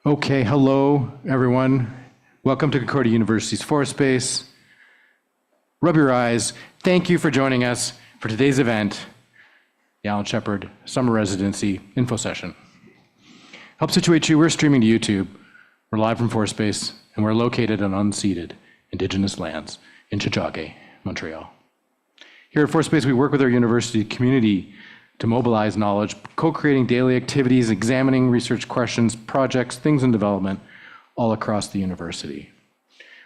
Okay, hello everyone. Welcome to Concordia University's ForSpace. Rub your eyes. Thank you for joining us for today's event, the Alan Shepard Summer Residency Info Session. Help situate you, we're streaming to YouTube. We're live from ForSpace, and we're located on unceded Indigenous lands in Tiohtià:ke, Montreal. Here at ForSpace, we work with our university community to mobilize knowledge, co-creating daily activities, examining research questions, projects, things in development all across the university.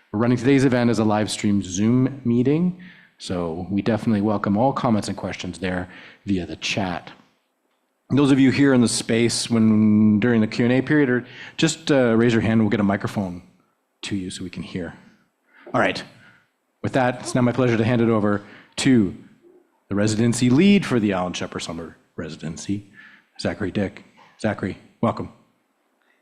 We're running today's event as a live stream Zoom meeting, so we definitely welcome all comments and questions there via the chat. And those of you here in the space during the Q&A period, or just raise your hand and we'll get a microphone to you so we can hear. All right, with that, it's now my pleasure to hand it over to the residency lead for the Alan Shepard Summer Residency, Zachary Dick. Zachary, welcome.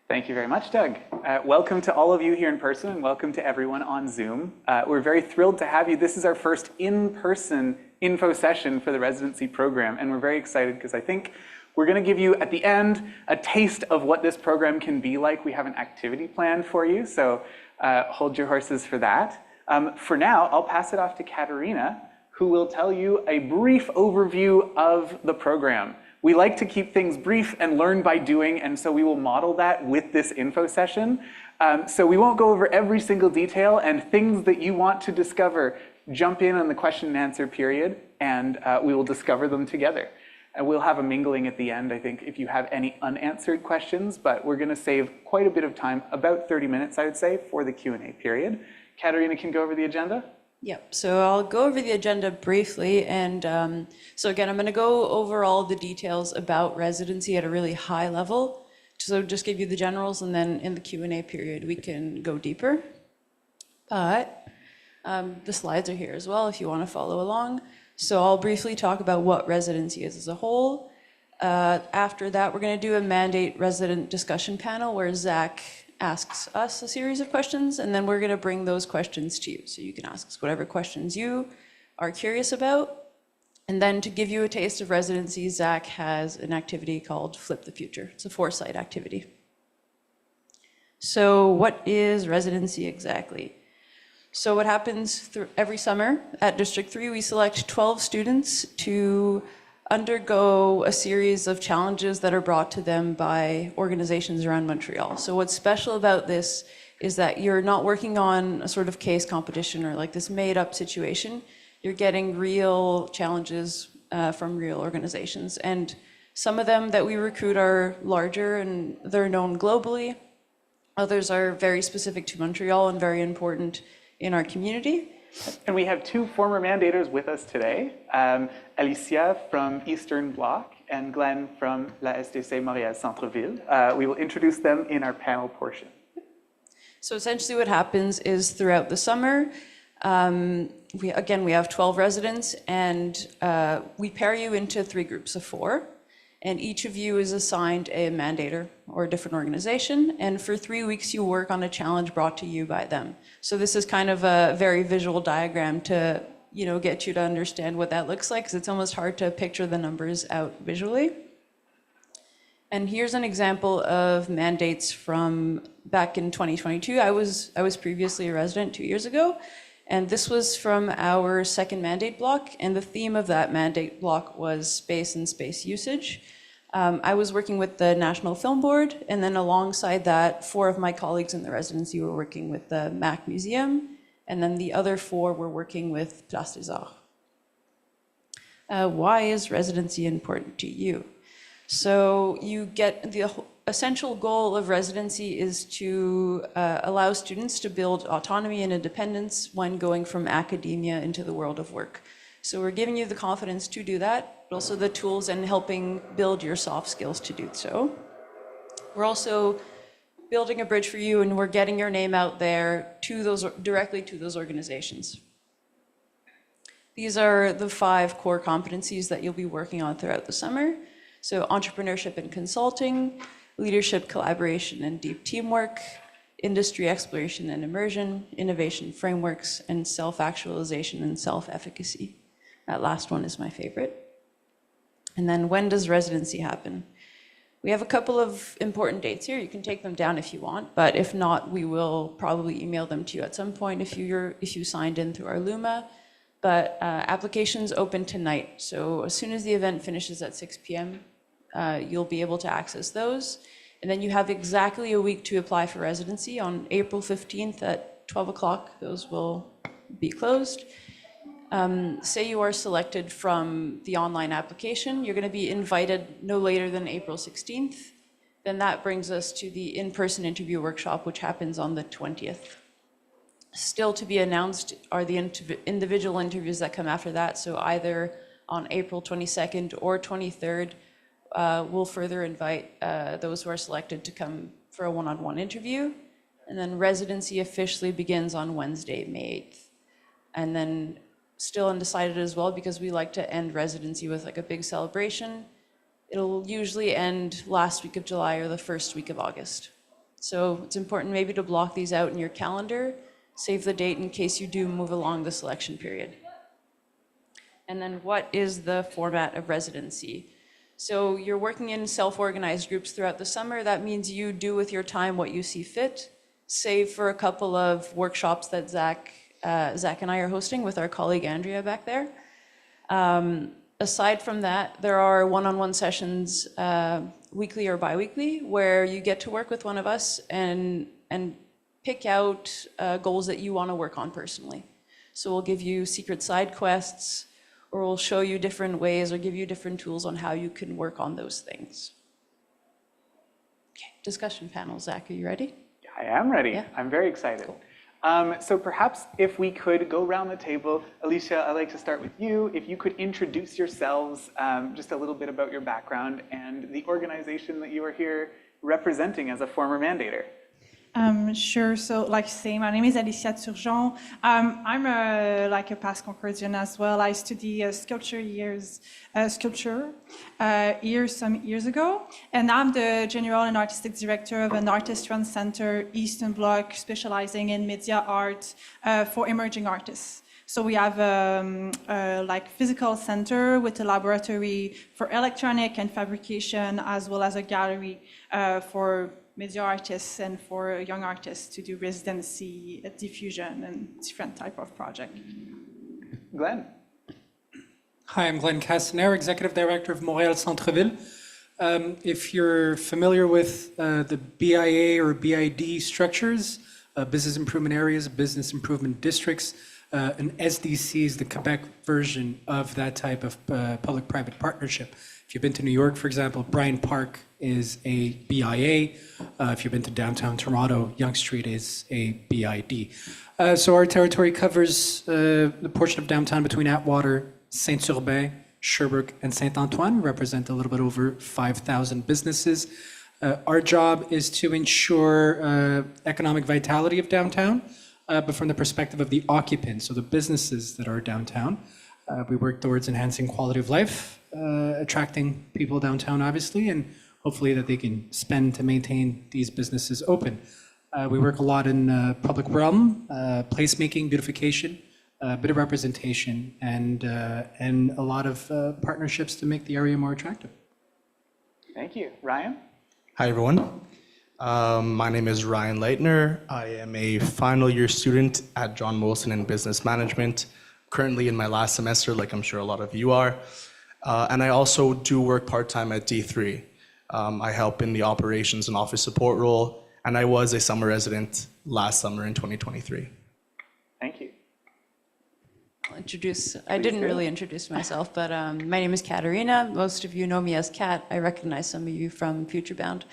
Thank you very much, Doug. Welcome to all of you here in person and welcome to everyone on Zoom. We're very thrilled to have you. This is our first in-person info session for the residency program, and we're very excited because I think we're going to give you, at the end, a taste of what this program can be like. We have an activity plan for you, so hold your horses for that. For now, I'll pass it off to Katerina, who will tell you a brief overview of the program. We like to keep things brief and learn by doing, and so we will model that with this info session. So we won't go over every single detail, and things that you want to discover, jump in on the question and answer period, and we will discover them together. And we'll have a mingling at the end, I think, if you have any unanswered questions, but we're gonna save quite a bit of time, about 30 minutes, I would say, for the Q&A period. Katerina can go over the agenda. Yep, so I'll go over the agenda briefly, and so again, I'm going to go over all the details about residency at a really high level, so just give you the generals, and then in the Q&A period we can go deeper. But the slides are here as well if you want to follow along. So I'll briefly talk about what residency is as a whole. After that, we're going to do a mandate resident discussion panel where Zach asks us a series of questions, and then we're going to bring those questions to you. So you can ask us whatever questions you are curious about. And then to give you a taste of residency, Zach has an activity called Flip the Future. It's a foresight activity. So what is residency exactly? So what happens every summer at District 3, we select 12 students to undergo a series of challenges that are brought to them by organizations around Montreal. So what's special about this is that you're not working on a sort of case competition or like this made-up situation. You're getting real challenges from real organizations. And some of them that we recruit are larger and they're known globally. Others are very specific to Montreal and very important in our community. And we have two former mandators with us today, Alicia from Eastern Bloc and Glenn from la SDC Montréal Centre-Ville. We will introduce them in our panel portion. So essentially what happens is throughout the summer, we have 12 residents, and we pair you into 3 groups of 4. And each of you is assigned a mandator or a different organization. And for 3 weeks, you work on a challenge brought to you by them. So this is kind of a very visual diagram to, get you to understand what that looks like, because it's almost hard to picture the numbers out visually. And here's an example of mandates from back in 2022. I was previously a resident 2 years ago. And this was from our second mandate block, and the theme of that mandate block was space and space usage. I was working with the National Film Board, and then alongside that, 4 of my colleagues in the residency were working with the MAC Museum, and then the other 4 were working with Place des Arts. Why is residency important to you? So you get the essential goal of residency is to allow students to build autonomy and independence when going from academia into the world of work. So we're giving you the confidence to do that, but also the tools and helping build your soft skills to do so. We're also building a bridge for you, and we're getting your name out there directly to those organizations. These are the 5 core competencies that you'll be working on throughout the summer. So entrepreneurship and consulting, leadership, collaboration, and deep teamwork, industry exploration and immersion, innovation frameworks, and self-actualization and self-efficacy. That last one is my favorite. And then when does residency happen? We have a couple of important dates here. You can take them down if you want, but if not, we will probably email them to you at some point if you signed in through our Luma. But applications open tonight, so as soon as the event finishes at 6 p.m., you'll be able to access those. And then you have exactly a week to apply for residency. On April 15th at 12 o'clock, those will be closed. Say you are selected from the online application, you're going to be invited no later than April 16th. Then that brings us to the in-person interview workshop, which happens on the 20th. Still to be announced are the individual interviews that come after that. So either on April 22nd or 23rd, we'll further invite those who are selected to come for a one-on-one interview. And then residency officially begins on Wednesday, May 8th. And then still undecided as well, because we like to end residency with like a big celebration. It'll usually end last week of July or the first week of August. So it's important maybe to block these out in your calendar, save the date in case you do move along the selection period. And then what is the format of residency? So you're working in self-organized groups throughout the summer. That means you do with your time what you see fit, save for a couple of workshops that Zach and I are hosting with our colleague Andrea back there. Aside from that, there are one-on-one sessions weekly or bi-weekly where you get to work with one of us and pick out goals that you want to work on personally. So we'll give you secret side quests, or we'll show you different ways or give you different tools on how you can work on those things. Okay, discussion panel. Zach, are you ready? I am ready. Yeah. I'm very excited. Cool. So perhaps if we could go around the table, Alicia, I'd like to start with you. If you could introduce yourselves, just a little bit about your background and the organization that you are here representing as a former mandator. Sure. So, like you say, my name is Alicia Turgeon. I'm a past Concordian as well. I studied sculpture some years ago, and I'm the general and artistic director of an artist-run center, Eastern Bloc, specializing in media art for emerging artists. So we have a physical center with a laboratory for electronic and fabrication, as well as a gallery for media artists and for young artists to do residency, diffusion, and different type of project. Glenn. Hi, I'm Glenn Castaner, Executive Director of Montreal Centre-Ville. If you're familiar with the BIA or BID structures, business improvement areas, business improvement districts, an SDC is the Quebec version of that type of public-private partnership. If you've been to New York, for example, Bryant Park is a BIA. If you've been to downtown Toronto, Yonge Street is a BID. So our territory covers the portion of downtown between Atwater, Saint-Urbain, Sherbrooke, and Saint-Antoine. We represent a little bit over 5,000 businesses. Our job is to ensure economic vitality of downtown, but from the perspective of the occupants, so the businesses that are downtown. We work towards enhancing quality of life, attracting people downtown, obviously, and hopefully that they can spend to maintain these businesses open. We work a lot in public realm, placemaking, beautification, a bit of representation, and a lot of partnerships to make the area more attractive. Thank you. Ryan? Hi, everyone. My name is Ryan Leitner. I am a final year student at John Molson in Business Management, currently in my last semester, like I'm sure a lot of you are. And I also do work part-time at D3. I help in the operations and office support role, and I was a summer resident last summer in 2023. Thank you. I didn't really introduce myself, but my name is Katerina. Most of you know me as Kat. I recognize some of you from Futurebound.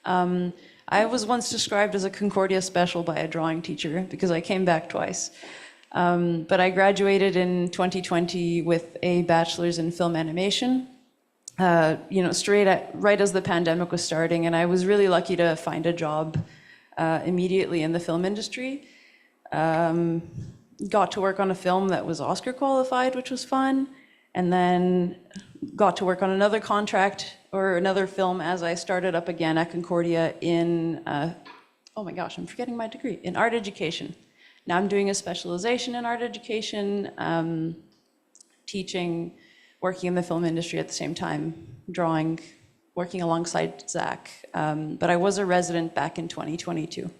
I was once described as a Concordia special by a drawing teacher because I came back twice. But I graduated in 2020 with a bachelor's in film animation, right as the pandemic was starting, and I was really lucky to find a job immediately in the film industry. Got to work on a film that was Oscar qualified, which was fun, and then got to work on another contract or another film as I started up again at Concordia in, oh my gosh, I'm forgetting my degree, in art education. Now I'm doing a specialization in art education, teaching, working in the film industry at the same time, drawing, working alongside Zach. But I was a resident back in 2022.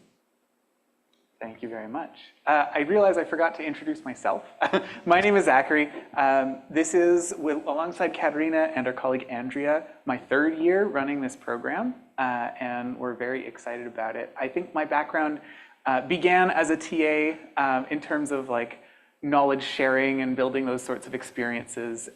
Thank you very much. I realize I forgot to introduce myself. My name is Zachary. This is, alongside Katerina and our colleague Andrea, my third year running this program, and we're very excited about it. I think my background began as a TA in terms of like knowledge sharing and building those sorts of experiences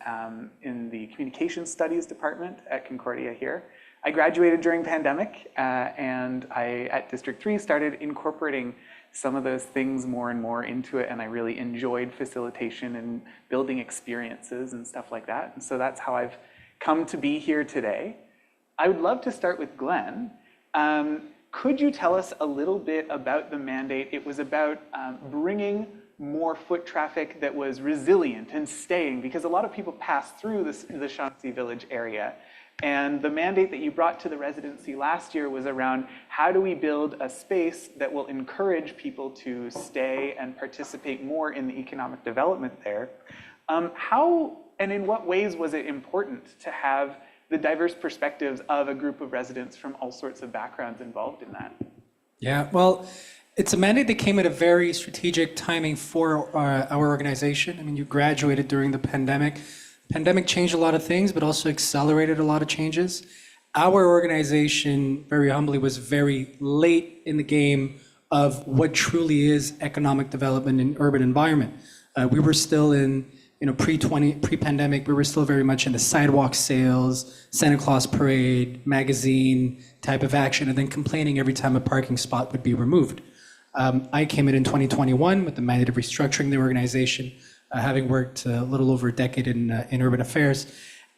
in the Communications Studies department at Concordia here. I graduated during pandemic, and I, at District 3, started incorporating some of those things more and more into it, and I really enjoyed facilitation and building experiences and stuff like that. And so that's how I've come to be here today. I would love to start with Glenn. Could you tell us a little bit about the mandate? It was about bringing more foot traffic that was resilient and staying, because a lot of people pass through the Shaughnessy Village area. And the mandate that you brought to the residency last year was around how do we build a space that will encourage people to stay and participate more in the economic development there. How and in what ways was it important to have the diverse perspectives of a group of residents from all sorts of backgrounds involved in that? Yeah, well, it's a mandate that came at a very strategic timing for our organization. I mean, you graduated during the pandemic. Pandemic changed a lot of things, but also accelerated a lot of changes. Our organization, very humbly, was very late in the game of what truly is economic development in urban environment. We were still in, pre-pandemic, we were still very much in the sidewalk sales, Santa Claus parade, magazine type of action, and then complaining every time a parking spot would be removed. I came in 2021 with the mandate of restructuring the organization, having worked a little over a decade in urban affairs.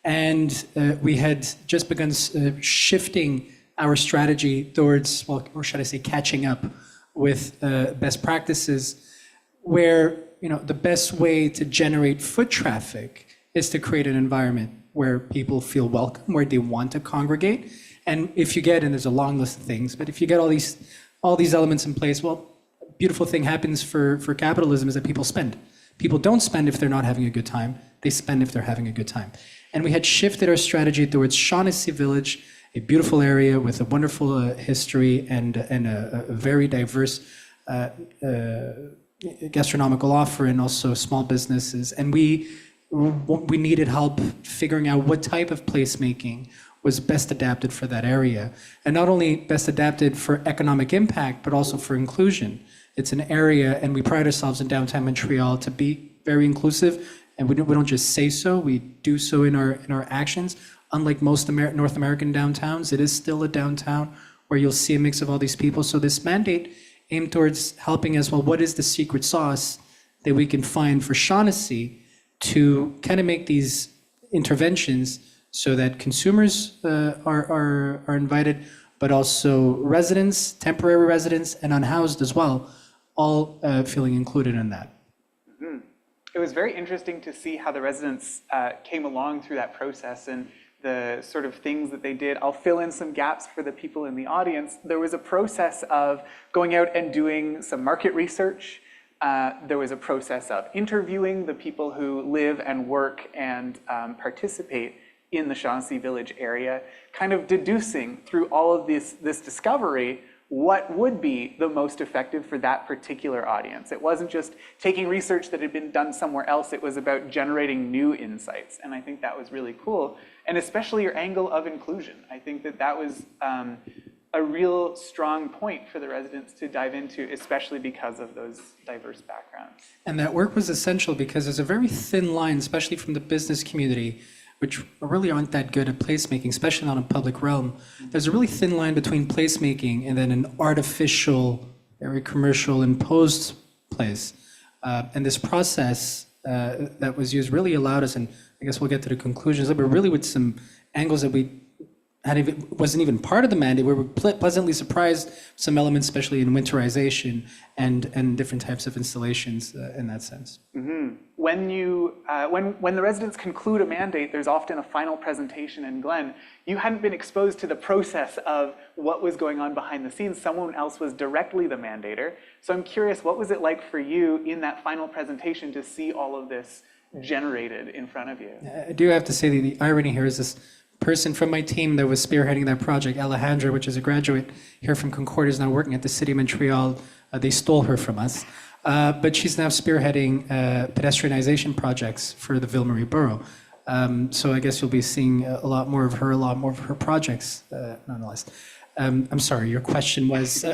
And we had just begun shifting our strategy towards, well, or should I say, catching up with best practices, where the best way to generate foot traffic is to create an environment where people feel welcome, where they want to congregate. And if you get, and there's a long list of things, but if you get all these elements in place, well, a beautiful thing happens for capitalism is that people spend. People don't spend if they're not having a good time. They spend if they're having a good time. And we had shifted our strategy towards Shaughnessy Village, a beautiful area with a wonderful history and a very diverse gastronomical offer, and also small businesses. And we needed help figuring out what type of placemaking was best adapted for that area. And not only best adapted for economic impact, but also for inclusion. It's an area, and we pride ourselves in downtown Montreal to be very inclusive, and we don't just say so, we do so in our actions. Unlike most North American downtowns, it is still a downtown where you'll see a mix of all these people. So this mandate aimed towards helping us, well, what is the secret sauce that we can find for Shaughnessy to kind of make these interventions so that consumers are invited, but also residents, temporary residents, and unhoused as well, all feeling included in that. Mm-hmm. It was very interesting to see how the residents came along through that process and the sort of things that they did. I'll fill in some gaps for the people in the audience. There was a process of going out and doing some market research. There was a process of interviewing the people who live and work and participate in the Shaughnessy Village area, kind of deducing through all of this discovery what would be the most effective for that particular audience. It wasn't just taking research that had been done somewhere else, it was about generating new insights. And I think that was really cool. And especially your angle of inclusion. I think that was a real strong point for the residents to dive into, especially because of those diverse backgrounds. And that work was essential because there's a very thin line, especially from the business community, which really aren't that good at placemaking, especially not in public realm. There's a really thin line between placemaking and then an artificial, very commercial, imposed place. And this process that was used really allowed us, and I guess we'll get to the conclusions, but really with some angles that we wasn't even part of the mandate. We were pleasantly surprised, some elements, especially in winterization and different types of installations in that sense. Mm-hmm. When the residents conclude a mandate, there's often a final presentation. And Glenn, you hadn't been exposed to the process of what was going on behind the scenes. Someone else was directly the mandator. So I'm curious, what was it like for you in that final presentation to see all of this generated in front of you? I do have to say the irony here is this person from my team that was spearheading that project, Alejandra, which is a graduate here from Concord, is now working at the City of Montreal. They stole her from us. But she's now spearheading pedestrianization projects for the Ville-Marie borough. So I guess you'll be seeing a lot more of her projects, nonetheless. I'm sorry, your question was,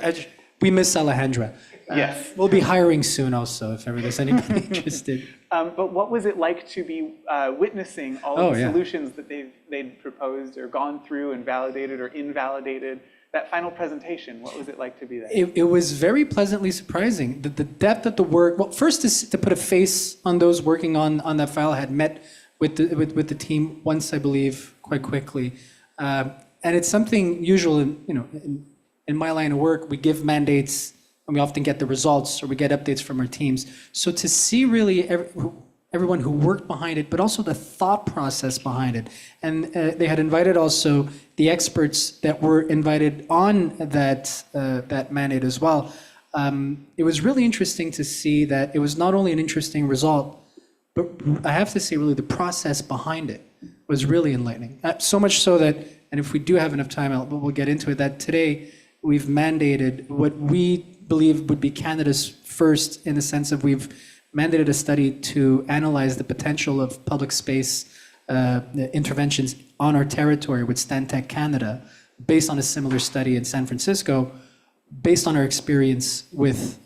we miss Alejandra. Yes. We'll be hiring soon also, if ever there's anybody interested. But what was it like to be witnessing all of the solutions that they'd proposed or gone through and validated or invalidated? That final presentation, what was it like to be there? It was very pleasantly surprising. The depth of the work, well, first to put a face on those working on that file. I had met with the team once, I believe, quite quickly. And it's something usual in my line of work. We give mandates and we often get the results or we get updates from our teams. So to see really everyone who worked behind it, but also the thought process behind it. And they had invited also the experts that were invited on that mandate as well. It was really interesting to see that it was not only an interesting result, but I have to say really the process behind it was really enlightening. So much so that, and if we do have enough time, we'll get into it, that today we've mandated what we believe would be Canada's first, in the sense of we've mandated a study to analyze the potential of public space interventions on our territory with Stantec Canada, based on a similar study in San Francisco, based on our experience with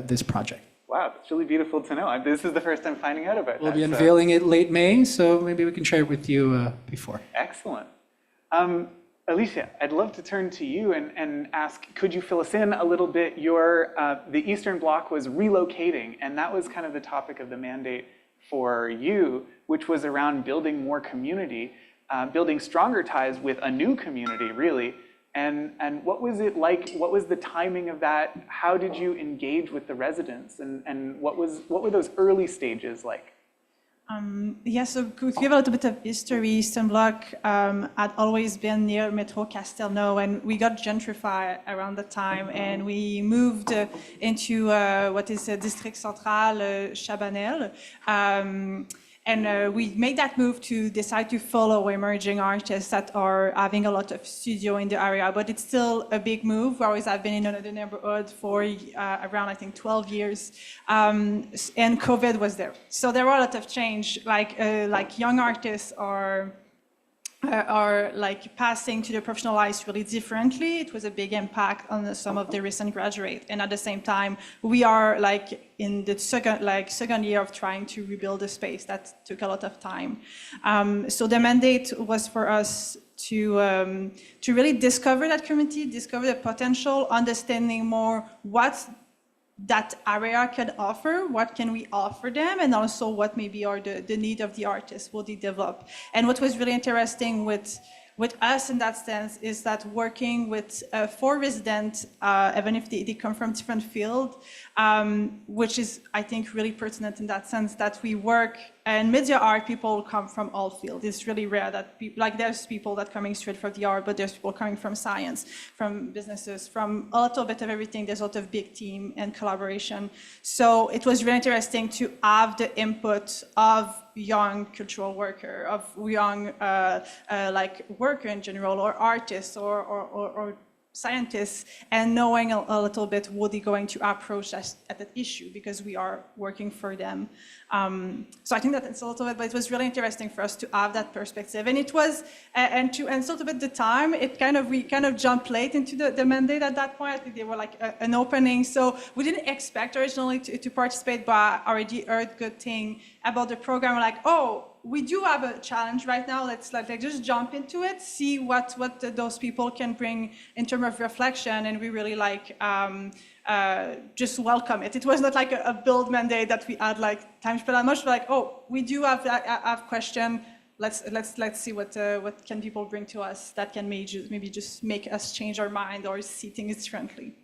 this project. Wow, it's really beautiful to know. This is the first time finding out about that. We'll be unveiling it late May, so maybe we can share it with you before. Excellent. Alicia, I'd love to turn to you and ask, could you fill us in a little bit? The Eastern Bloc was relocating, and that was kind of the topic of the mandate for you, which was around building more community, building stronger ties with a new community, really. And what was it like? What was the timing of that? How did you engage with the residents? And what were those early stages like? So to give a little bit of history, Eastern Bloc had always been near Metro Castelnau, and we got gentrified around the time, and we moved into what is District Central, Chabanel. And we made that move to decide to follow emerging artists that are having a lot of studio in the area, but it's still a big move, whereas I've been in another neighborhood for around, I think, 12 years, and COVID was there. So there were a lot of change, like young artists are like passing to the professional lives really differently. It was a big impact on some of the recent graduates. And at the same time, we are like in the second year of trying to rebuild the space. That took a lot of time. So the mandate was for us to really discover that community, discover the potential, understanding more what that area can offer, what can we offer them, and also what maybe are the need of the artists, will they develop. And what was really interesting with us in that sense is that working with 4 residents, even if they come from different fields, which is, I think, really pertinent in that sense that we work, and media art people come from all fields. It's really rare that there's people that coming straight from the art, but there's people coming from science, from businesses, from a little bit of everything. There's a lot of big team and collaboration. So it was really interesting to have the input of young cultural worker, of young worker in general, or artists, or scientists, and knowing a little bit what they're going to approach at that issue, because we are working for them. So I think that it's a little bit, but it was really interesting for us to have that perspective. And it was, and so to bit the time, we kind of jumped late into the mandate at that point. I think they were like an opening. So we didn't expect originally to participate, but I already heard good thing about the program. We're like, oh, we do have a challenge right now. Let's just jump into it, see what those people can bring in terms of reflection, and we really just welcome it. It was not like a build mandate that we had time spent on much, but oh, we do have question. Let's see what can people bring to us that can maybe just make us change our mind or see things differently.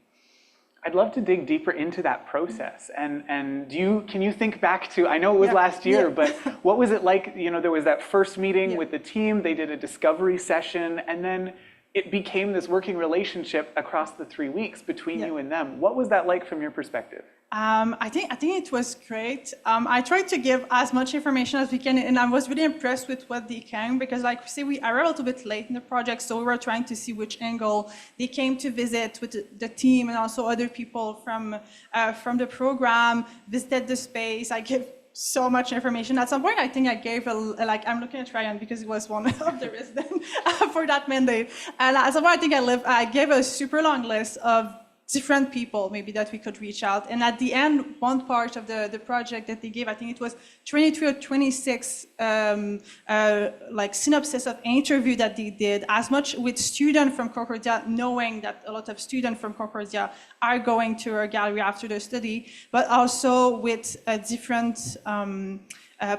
I'd love to dig deeper into that process. And can you think back to, I know it was last year, but what was it like? There was that first meeting with the team, they did a discovery session, and then it became this working relationship across the 3 weeks between you and them. What was that like from your perspective? I think it was great. I tried to give as much information as we can, and I was really impressed with what they came, because like we say, we are a little bit late in the project, so we were trying to see which angle they came to visit with the team, and also other people from the program visited the space. I gave so much information. At some point, I think I gave I'm looking at Ryan because he was one of the residents for that mandate. And at some point, I think I gave a super long list of different people maybe that we could reach out. And at the end, one part of the project that they gave, I think it was 23 or 26 like synopsis of interview that they did, as much with students from Concordia, knowing that a lot of students from Concordia are going to our gallery after the study, but also with a different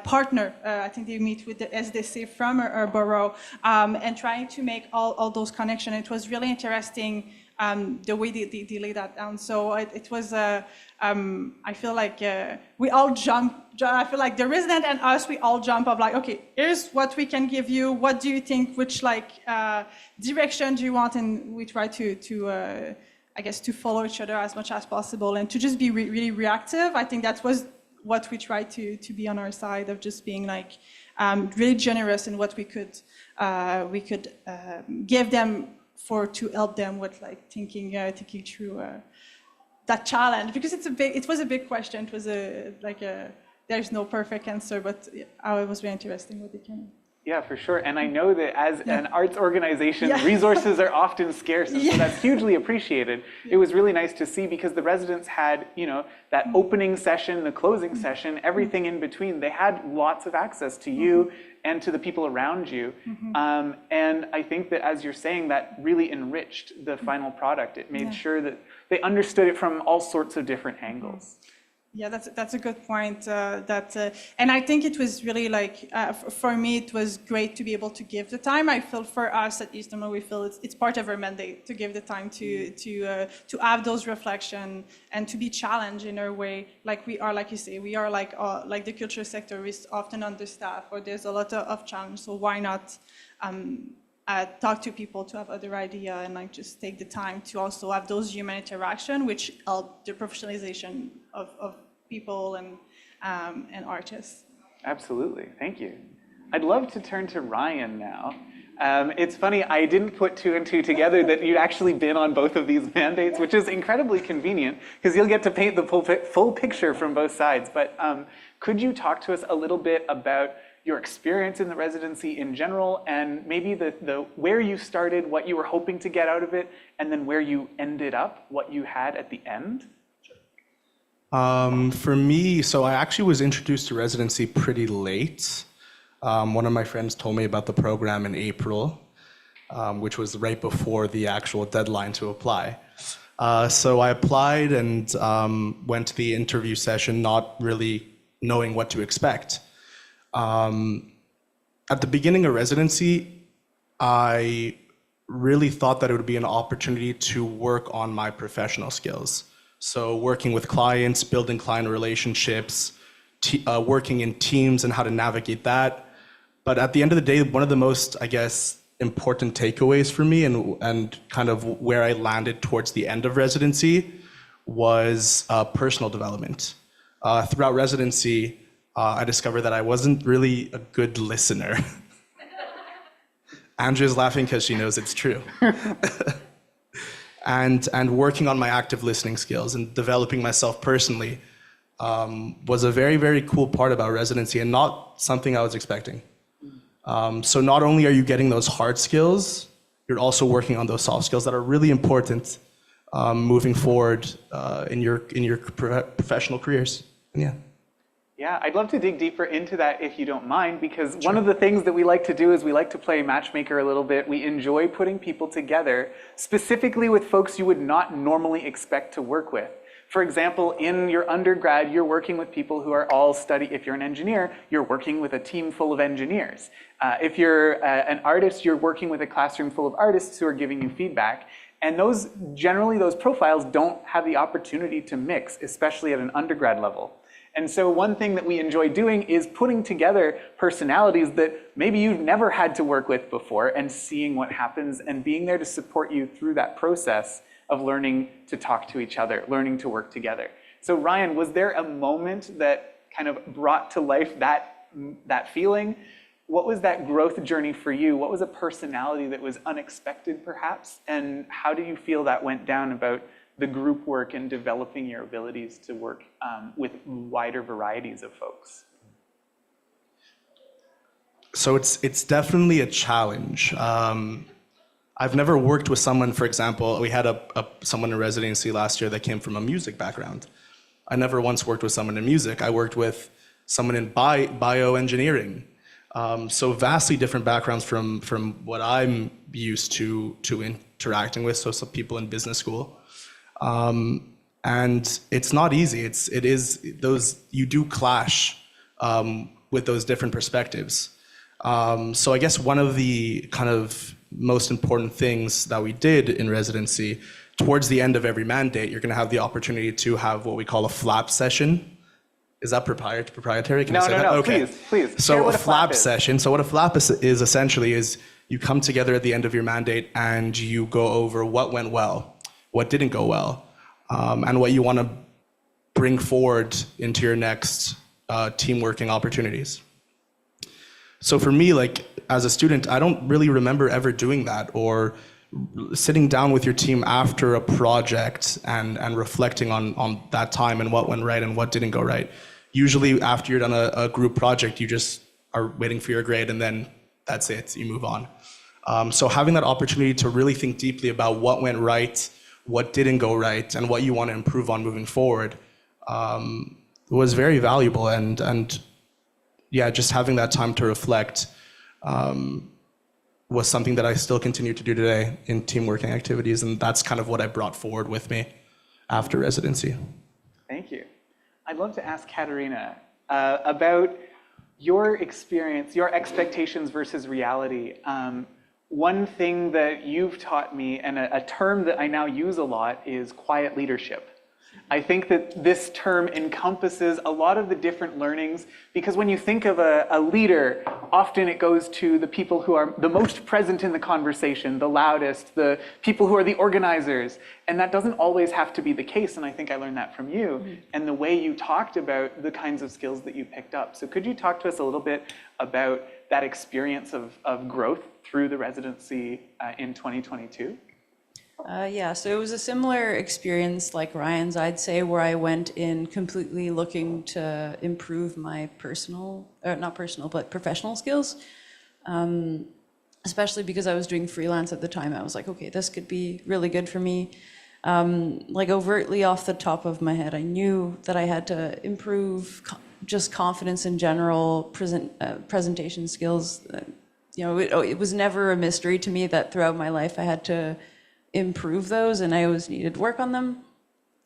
partner. I think they meet with the SDC from our borough, and trying to make all those connections. It was really interesting the way they lay that down. So it was, I feel like we all I feel like the resident and us, we all jump up like, okay, here's what we can give you. What do you think? Which direction do you want? And we try to I guess, to follow each other as much as possible and to just be really reactive. I think that was what we tried to be on our side, of just being like really generous in what we could give them to help them with like thinking through that challenge, because it was a big question. It was there's no perfect answer, but it was very interesting what they came. Yeah, for sure. And I know that as an arts organization, resources are often scarce, and so that's hugely appreciated. It was really nice to see, because the residents had, that opening session, the closing session, everything in between. They had lots of access to you and to the people around you. And I think that, as you're saying, that really enriched the final product. It made sure that they understood it from all sorts of different angles. Yeah, that's a good point. And I think it was really for me, it was great to be able to give the time. I feel for us at Eastern, we feel it's part of our mandate to give the time to have those reflections and to be challenged in our way. Like we are, like you say, we are like the culture sector is often understaffed, or there's a lot of challenge. So why not talk to people to have other idea, and just take the time to also have those human interaction, which help the professionalization of people and artists. Absolutely, thank you. I'd love to turn to Ryan now. It's funny, I didn't put two and two together that you'd actually been on both of these mandates, which is incredibly convenient, because you'll get to paint the full picture from both sides. But could you talk to us a little bit about your experience in the residency in general, and maybe the where you started, what you were hoping to get out of it, and then where you ended up, what you had at the end? For me, so I actually was introduced to residency pretty late. One of my friends told me about the program in April, which was right before the actual deadline to apply. So I applied and went to the interview session not really knowing what to expect. At the beginning of residency, I really thought that it would be an opportunity to work on my professional skills. So working with clients, building client relationships, working in teams and how to navigate that. But at the end of the day, one of the most, I guess, important takeaways for me and kind of where I landed towards the end of residency was personal development. Throughout residency, I discovered that I wasn't really a good listener. Andrea's laughing because she knows it's true. And working on my active listening skills and developing myself personally was a very, very cool part about residency, and not something I was expecting. So not only are you getting those hard skills, you're also working on those soft skills that are really important moving forward in your professional careers. And yeah. Yeah, I'd love to dig deeper into that if you don't mind, because one of the things that we like to do is we like to play matchmaker a little bit. We enjoy putting people together, specifically with folks you would not normally expect to work with. For example, in your undergrad, you're working with people who are all if you're an engineer, you're working with a team full of engineers. If you're an artist, you're working with a classroom full of artists who are giving you feedback. And generally those profiles don't have the opportunity to mix, especially at an undergrad level. And so one thing that we enjoy doing is putting together personalities that maybe you've never had to work with before and seeing what happens and being there to support you through that process of learning to talk to each other, learning to work together. So Ryan, was there a moment that kind of brought to life that feeling? What was that growth journey for you? What was a personality that was unexpected perhaps? And how do you feel that went down about the group work and developing your abilities to work with wider varieties of folks? So it's definitely a challenge. I've never worked with someone, for example, we had someone in residency last year that came from a music background. I never once worked with someone in music. I worked with someone in bioengineering. So vastly different backgrounds from what I'm used to interacting with, so some people in business school. And it's not easy. It is those, you do clash with those different perspectives. So I guess one of the kind of most important things that we did in residency, towards the end of every mandate, you're going to have the opportunity to have what we call a flap session. Is that proprietary? Can I say that? No, okay. please. So what a flap session. So what a flap is essentially is you come together at the end of your mandate and you go over what went well, what didn't go well, and what you want to bring forward into your next team working opportunities. So for me, like as a student, I don't really remember ever doing that, or sitting down with your team after a project and reflecting on that time and what went right and what didn't go right. Usually after you're done a group project, you just are waiting for your grade and then that's it, you move on. So having that opportunity to really think deeply about what went right, what didn't go right, and what you want to improve on moving forward was very valuable. And yeah, just having that time to reflect was something that I still continue to do today in team working activities, and that's kind of what I brought forward with me after residency. Thank you. I'd love to ask Katerina about your experience, your expectations versus reality. One thing that you've taught me, and a term that I now use a lot, is quiet leadership. I think that this term encompasses a lot of the different learnings, because when you think of a leader, often it goes to the people who are the most present in the conversation, the loudest, the people who are the organizers, and that doesn't always have to be the case, and I think I learned that from you, and the way you talked about the kinds of skills that you picked up. So could you talk to us a little bit about that experience of growth through the residency in 2022? Yeah, so it was a similar experience like Ryan's, I'd say, where I went in completely looking to improve my but professional skills. Especially because I was doing freelance at the time. I was like, okay, this could be really good for me. Like overtly off the top of my head, I knew that I had to improve just confidence in general, presentation skills. It was never a mystery to me that throughout my life I had to improve those, and I always needed work on them.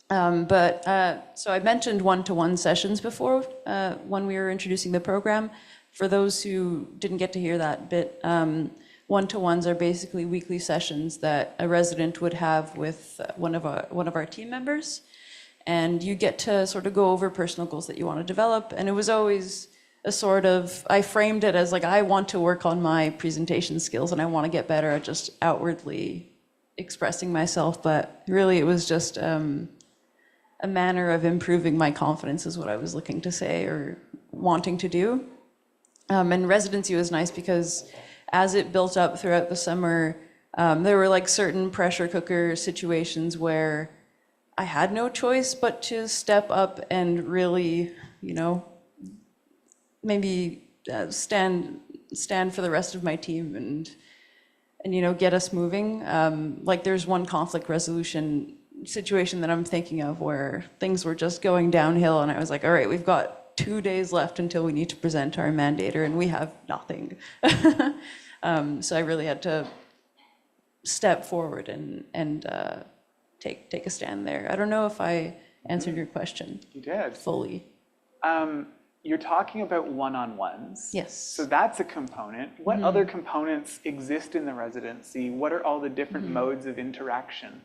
So I mentioned one-to-one sessions before when we were introducing the program. For those who didn't get to hear that bit, one-to-ones are basically weekly sessions that a resident would have with one of our team members, and you get to sort of go over personal goals that you want to develop. And it was always a sort of, I framed it as like, I want to work on my presentation skills and I want to get better at just outwardly expressing myself, but really it was just a manner of improving my confidence is what I was looking to say or wanting to do. And residency was nice because as it built up throughout the summer, there were like certain pressure cooker situations where I had no choice but to step up and really, maybe stand for the rest of my team and get us moving. Like there's one conflict resolution situation that I'm thinking of where things were just going downhill, and I was like, all right, we've got 2 days left until we need to present our mandator, and we have nothing. So I really had to step forward and take a stand there. I don't know if I answered your question. You did. Fully. You're talking about one-on-ones. Yes. So that's a component. What other components exist in the residency? What are all the different modes of interaction?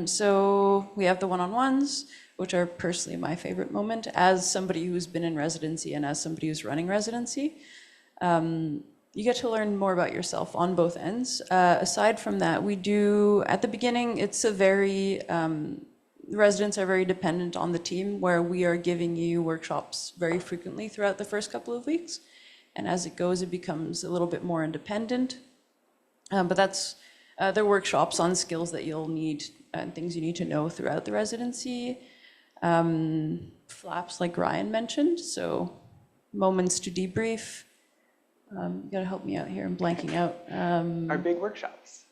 So we have the one-on-ones. which are personally my favorite moment as somebody who's been in residency and as somebody who's running residency. You get to learn more about yourself on both ends. Aside from that, we do, at the beginning, it's a very, the residents are very dependent on the team, where we are giving you workshops very frequently throughout the first couple of weeks. And as it goes, it becomes a little bit more independent. But that's, they're workshops on skills that you'll need and things you need to know throughout the residency. Flaps, like Ryan mentioned, so moments to debrief. You gotta help me out here, I'm blanking out. Our big workshops.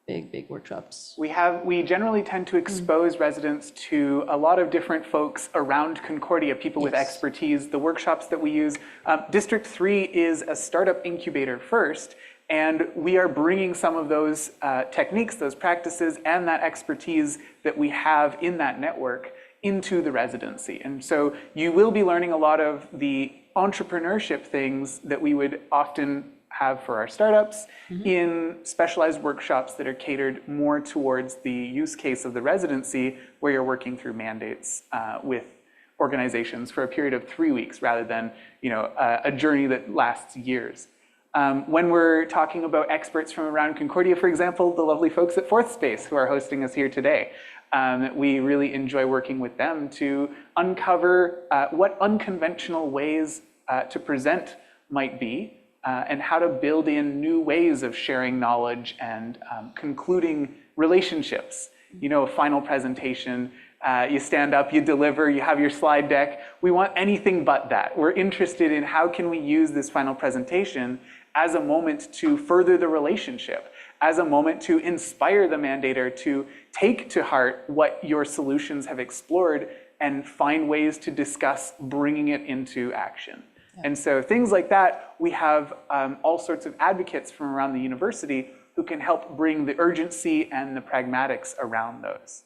Big workshops. We generally tend to expose residents to a lot of different folks around Concordia, people with expertise. The workshops that we use, District 3 is a startup incubator first, and we are bringing some of those techniques, those practices, and that expertise that we have in that network into the residency. And so you will be learning a lot of the entrepreneurship things that we would often have for our startups in specialized workshops that are catered more towards the use case of the residency, where you're working through mandates with organizations for a period of 3 weeks rather than a journey that lasts years. When we're talking about experts from around Concordia, for example, the lovely folks at Fourth Space who are hosting us here today, we really enjoy working with them to uncover what unconventional ways to present might be, and how to build in new ways of sharing knowledge and concluding relationships. A final presentation, you stand up, you deliver, you have your slide deck. We want anything but that. We're interested in how can we use this final presentation as a moment to further the relationship, as a moment to inspire the mandator to take to heart what your solutions have explored and find ways to discuss bringing it into action. And so things like that, we have all sorts of advocates from around the university who can help bring the urgency and the pragmatics around those.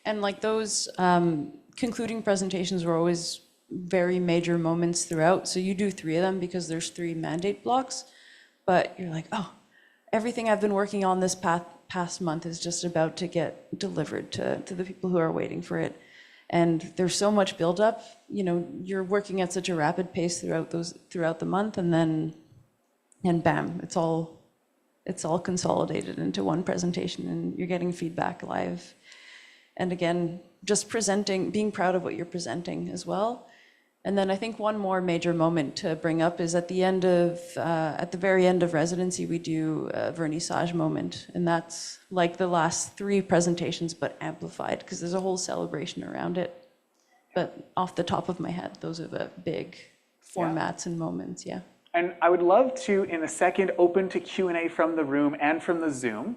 And like those concluding presentations were always very major moments throughout. So you do 3 of them because there's 3 mandate blocks, but you're like, oh, everything I've been working on this past month is just about to get delivered to the people who are waiting for it. And there's so much buildup. You're working at such a rapid pace throughout the month, and bam, it's all consolidated into one presentation, and you're getting feedback live. And again, just presenting, being proud of what you're presenting as well. And then I think one more major moment to bring up is at the very end of residency, we do a vernissage moment. And that's like the last 3 presentations, but amplified, because there's a whole celebration around it. But off the top of my head, those are the big formats and moments, And I would love to, in a second, open to Q&A from the room and from the Zoom.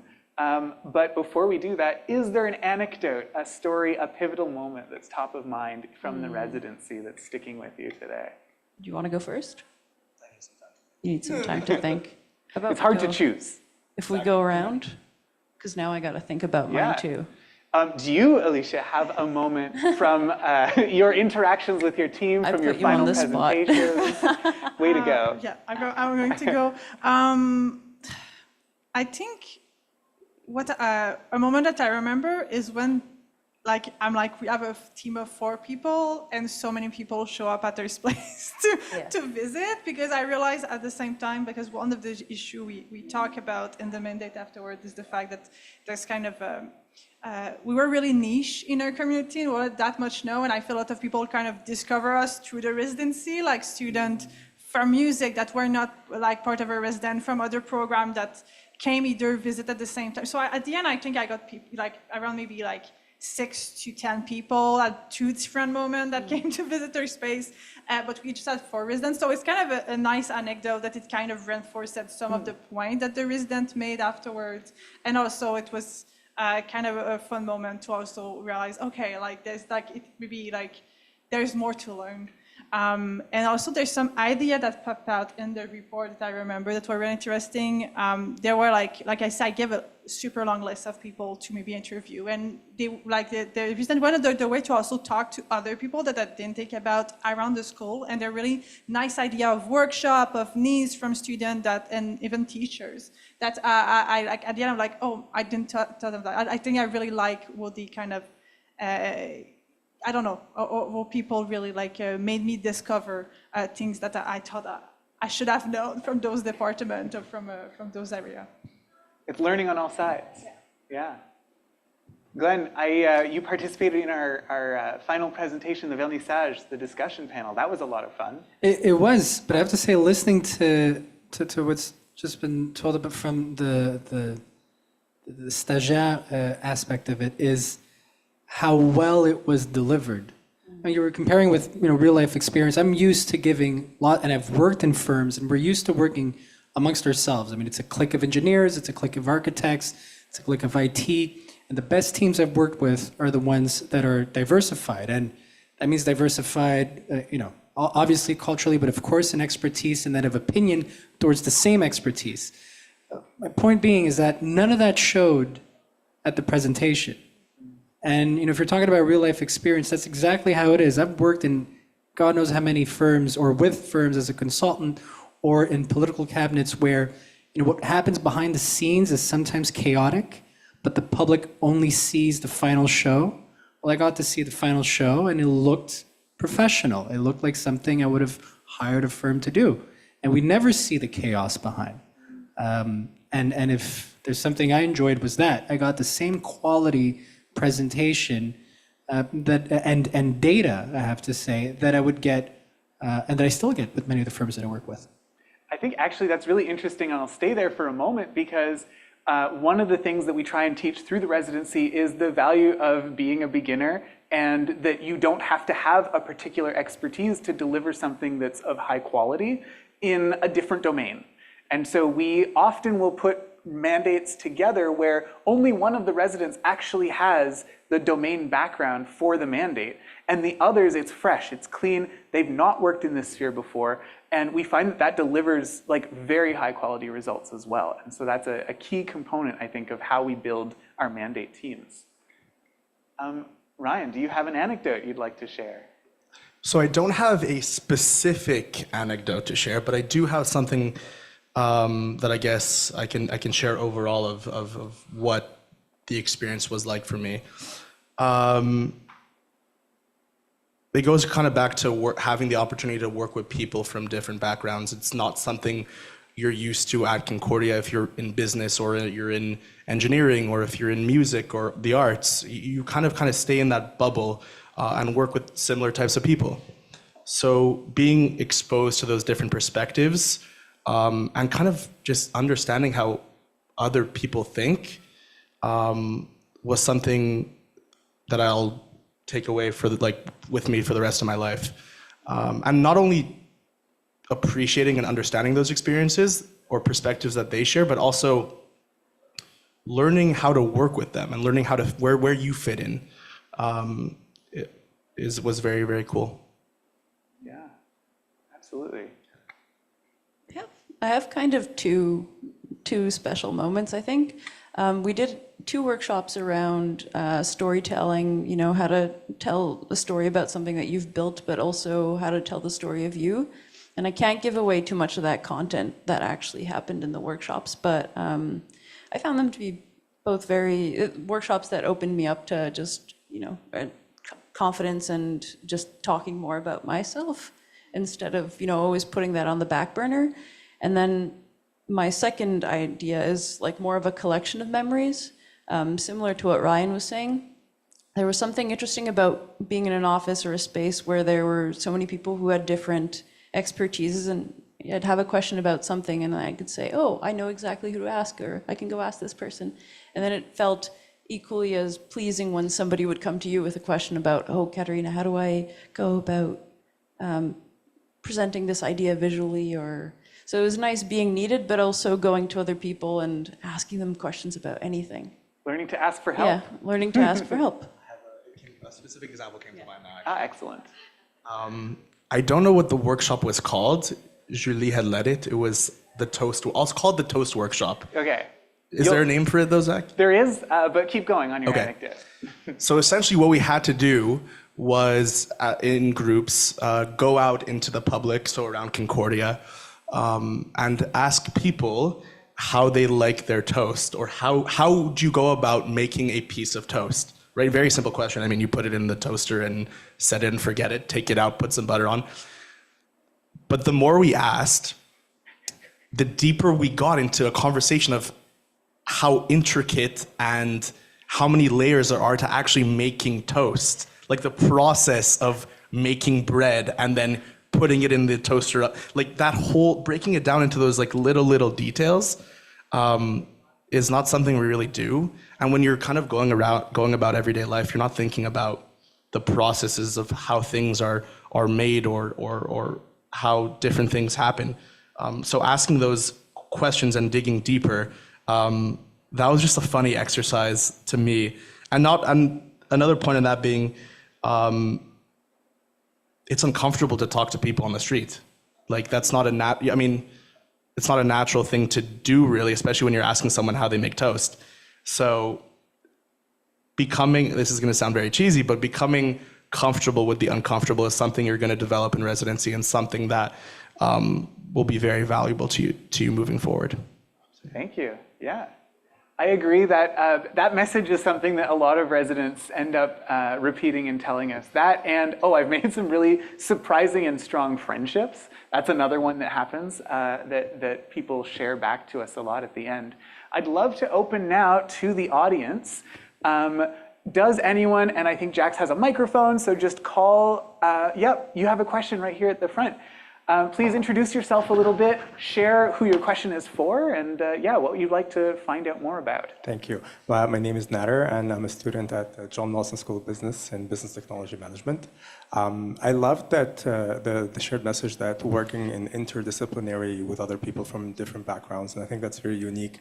But before we do that, is there an anecdote, a story, a pivotal moment that's top of mind from the residency that's sticking with you today? Do you want to go first? You need some time to think. How about It's hard we to choose. If we go around, because now I got to think about mine too. Do you, Alicia, have a moment from your interactions with your team, from your final presentations? Way to go. Yeah, I'm going to go. I think a moment that I remember is when we have a team of 4 people and so many people show up at their place to visit, because I realized at the same time, because one of the issue we talk about in the mandate afterward is the fact that there's kind of we were really niche in our community and weren't that much known, and I feel a lot of people kind of discover us through the residency, like students from music that were not like part of a resident, from other programs that came either visit at the same time. So at the end, I think I got people around maybe 6 to 10 people at 2 different moments that came to visit our space, but we just had 4 residents. So it's kind of a nice anecdote that it kind of reinforced some of the point that the resident made afterwards. And also it was kind of a fun moment to also realize, okay, there's more to learn. And also there's some idea that popped out in the report that I remember that were really interesting. There were like I said, I gave a super long list of people to maybe interview, and they the reason wanted the way to also talk to other people that I didn't think about around the school, and they're really nice idea of workshop, of needs from students and even teachers that I like at the end I'm like, oh, I didn't tell them that. I think I really like what the kind of I don't know, or people really like made me discover things that I thought I should have known from those departments or from those areas. It's learning on all sides. Yeah. Glenn, you participated in our final presentation, the vernissage, the discussion panel. That was a lot of fun. It was, but I have to say, listening to what's just been told about from the stagiaire aspect of it is how well it was delivered. And you were comparing with real life experience. I'm used to giving and I've worked in firms, and we're used to working amongst ourselves. I mean, it's a clique of engineers, it's a clique of architects, it's a clique of IT, and the best teams I've worked with are the ones that are diversified, and that means diversified, obviously culturally, but of course in expertise and then of opinion towards the same expertise. My point being is that none of that showed at the presentation. And if you're talking about real life experience, that's exactly how it is. I've worked in God knows how many firms or with firms as a consultant or in political cabinets where what happens behind the scenes is sometimes chaotic, but the public only sees the final show. Well, I got to see the final show and it looked professional. It looked like something I would have hired a firm to do. And we never see the chaos behind. And if there's something I enjoyed was that I got the same quality presentation and data, I have to say, that I would get and that I still get with many of the firms that I work with. I think actually that's really interesting, and I'll stay there for a moment because one of the things that we try and teach through the residency is the value of being a beginner, and that you don't have to have a particular expertise to deliver something that's of high quality in a different domain. And so we often will put mandates together where only one of the residents actually has the domain background for the mandate, and the others, it's fresh, it's clean, they've not worked in this sphere before, and we find that delivers like very high quality results as well. And so that's a key component, I think, of how we build our mandate teams. Ryan, do you have an anecdote you'd like to share? So I don't have a specific anecdote to share, but I do have something that I guess I can share overall of what the experience was like for me. It goes kind of back to having the opportunity to work with people from different backgrounds. It's not something you're used to at Concordia if you're in business or you're in engineering or if you're in music or the arts. You kind of stay in that bubble and work with similar types of people. So being exposed to those different perspectives and kind of just understanding how other people think was something that I'll take away with me for the rest of my life. And not only appreciating and understanding those experiences or perspectives that they share, but also learning how to work with them and learning how to where you fit in was very, very cool. Yeah, absolutely. Yeah, I have kind of two special moments, I think. We did 2 workshops around storytelling, how to tell a story about something that you've built, but also how to tell the story of you. And I can't give away too much of that content that actually happened in the workshops, but I found them to be both workshops that opened me up to just, confidence and just talking more about myself instead of, always putting that on the back burner. And then my second idea is like more of a collection of memories, similar to what Ryan was saying. There was something interesting about being in an office or a space where there were so many people who had different expertises, and I'd have a question about something and I could say, oh, I know exactly who to ask, or I can go ask this person. And then it felt equally as pleasing when somebody would come to you with a question about, oh, Katerina, how do I go about presenting this idea visually? So it was nice being needed, but also going to other people and asking them questions about anything. Learning to ask for help. Yeah, learning to ask for help. A specific example came to mind now. Ah, excellent. I don't know what the workshop was called. Julie had led it. It was the Toast. Also called the Toast Workshop. Okay. Is there a name for it though, Zach? There is, but keep going on your Okay. anecdote. So essentially what we had to do was in groups go out into the public, so around Concordia, and ask people how they like their toast, or how do you go about making a piece of toast, right? Very simple question. I mean, you put it in the toaster and set it and forget it, take it out, put some butter on. But the more we asked, the deeper we got into a conversation of how intricate and how many layers there are to actually making toast. Like the process of making bread and then putting it in the toaster, like that whole, breaking it down into those like little details is not something we really do. And when you're kind of going about everyday life, you're not thinking about the processes of how things are made or how different things happen. So asking those questions and digging deeper, that was just a funny exercise to me. And another point in that being, it's uncomfortable to talk to people on the street. Like that's not it's not a natural thing to do really, especially when you're asking someone how they make toast. So this is gonna sound very cheesy, but becoming comfortable with the uncomfortable is something you're gonna develop in residency and something that will be very valuable to you moving forward. Thank you. Yeah. I agree that that message is something that a lot of residents end up repeating and telling us. That and, I've made some really surprising and strong friendships. That's another one that happens that people share back to us a lot at the end. I'd love to open now to the audience. Does anyone, and I think Jax has a microphone, so just call, yep, you have a question right here at the front. Please introduce yourself a little bit, share who your question is for, and what you'd like to find out more about. Thank you. My name is Nader, and I'm a student at the John Molson School of Business and Business Technology Management. I love that the shared message that working in interdisciplinary with other people from different backgrounds, and I think that's very unique.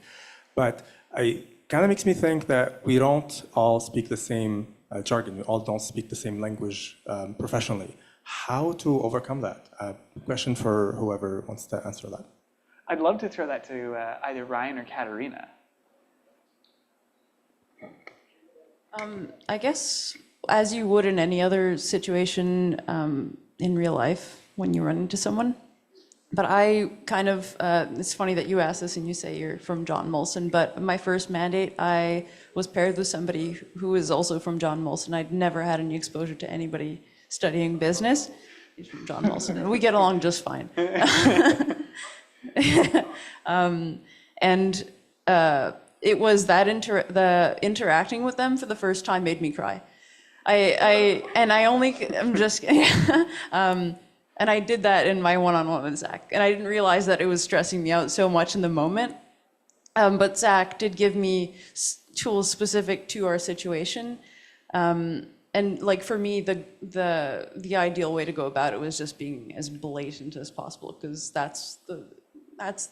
But it kind of makes me think that we don't all speak the same jargon. We all don't speak the same language professionally. How to overcome that? Question for whoever wants to answer that. I'd love to throw that to either Ryan or Katerina. I guess as you would in any other situation in real life when you run into someone. But I kind of, it's funny that you asked this and you say you're from John Molson, but my first mandate, I was paired with somebody who is also from John Molson. I'd never had any exposure to anybody studying business. He's from John Molson, and we get along just fine. It was that the interacting with them for the first time made me cry. And I did that in my one-on-one with Zach, and I didn't realize that it was stressing me out so much in the moment. But Zach did give me tools specific to our situation. And like for me, the ideal way to go about it was just being as blatant as possible, because that's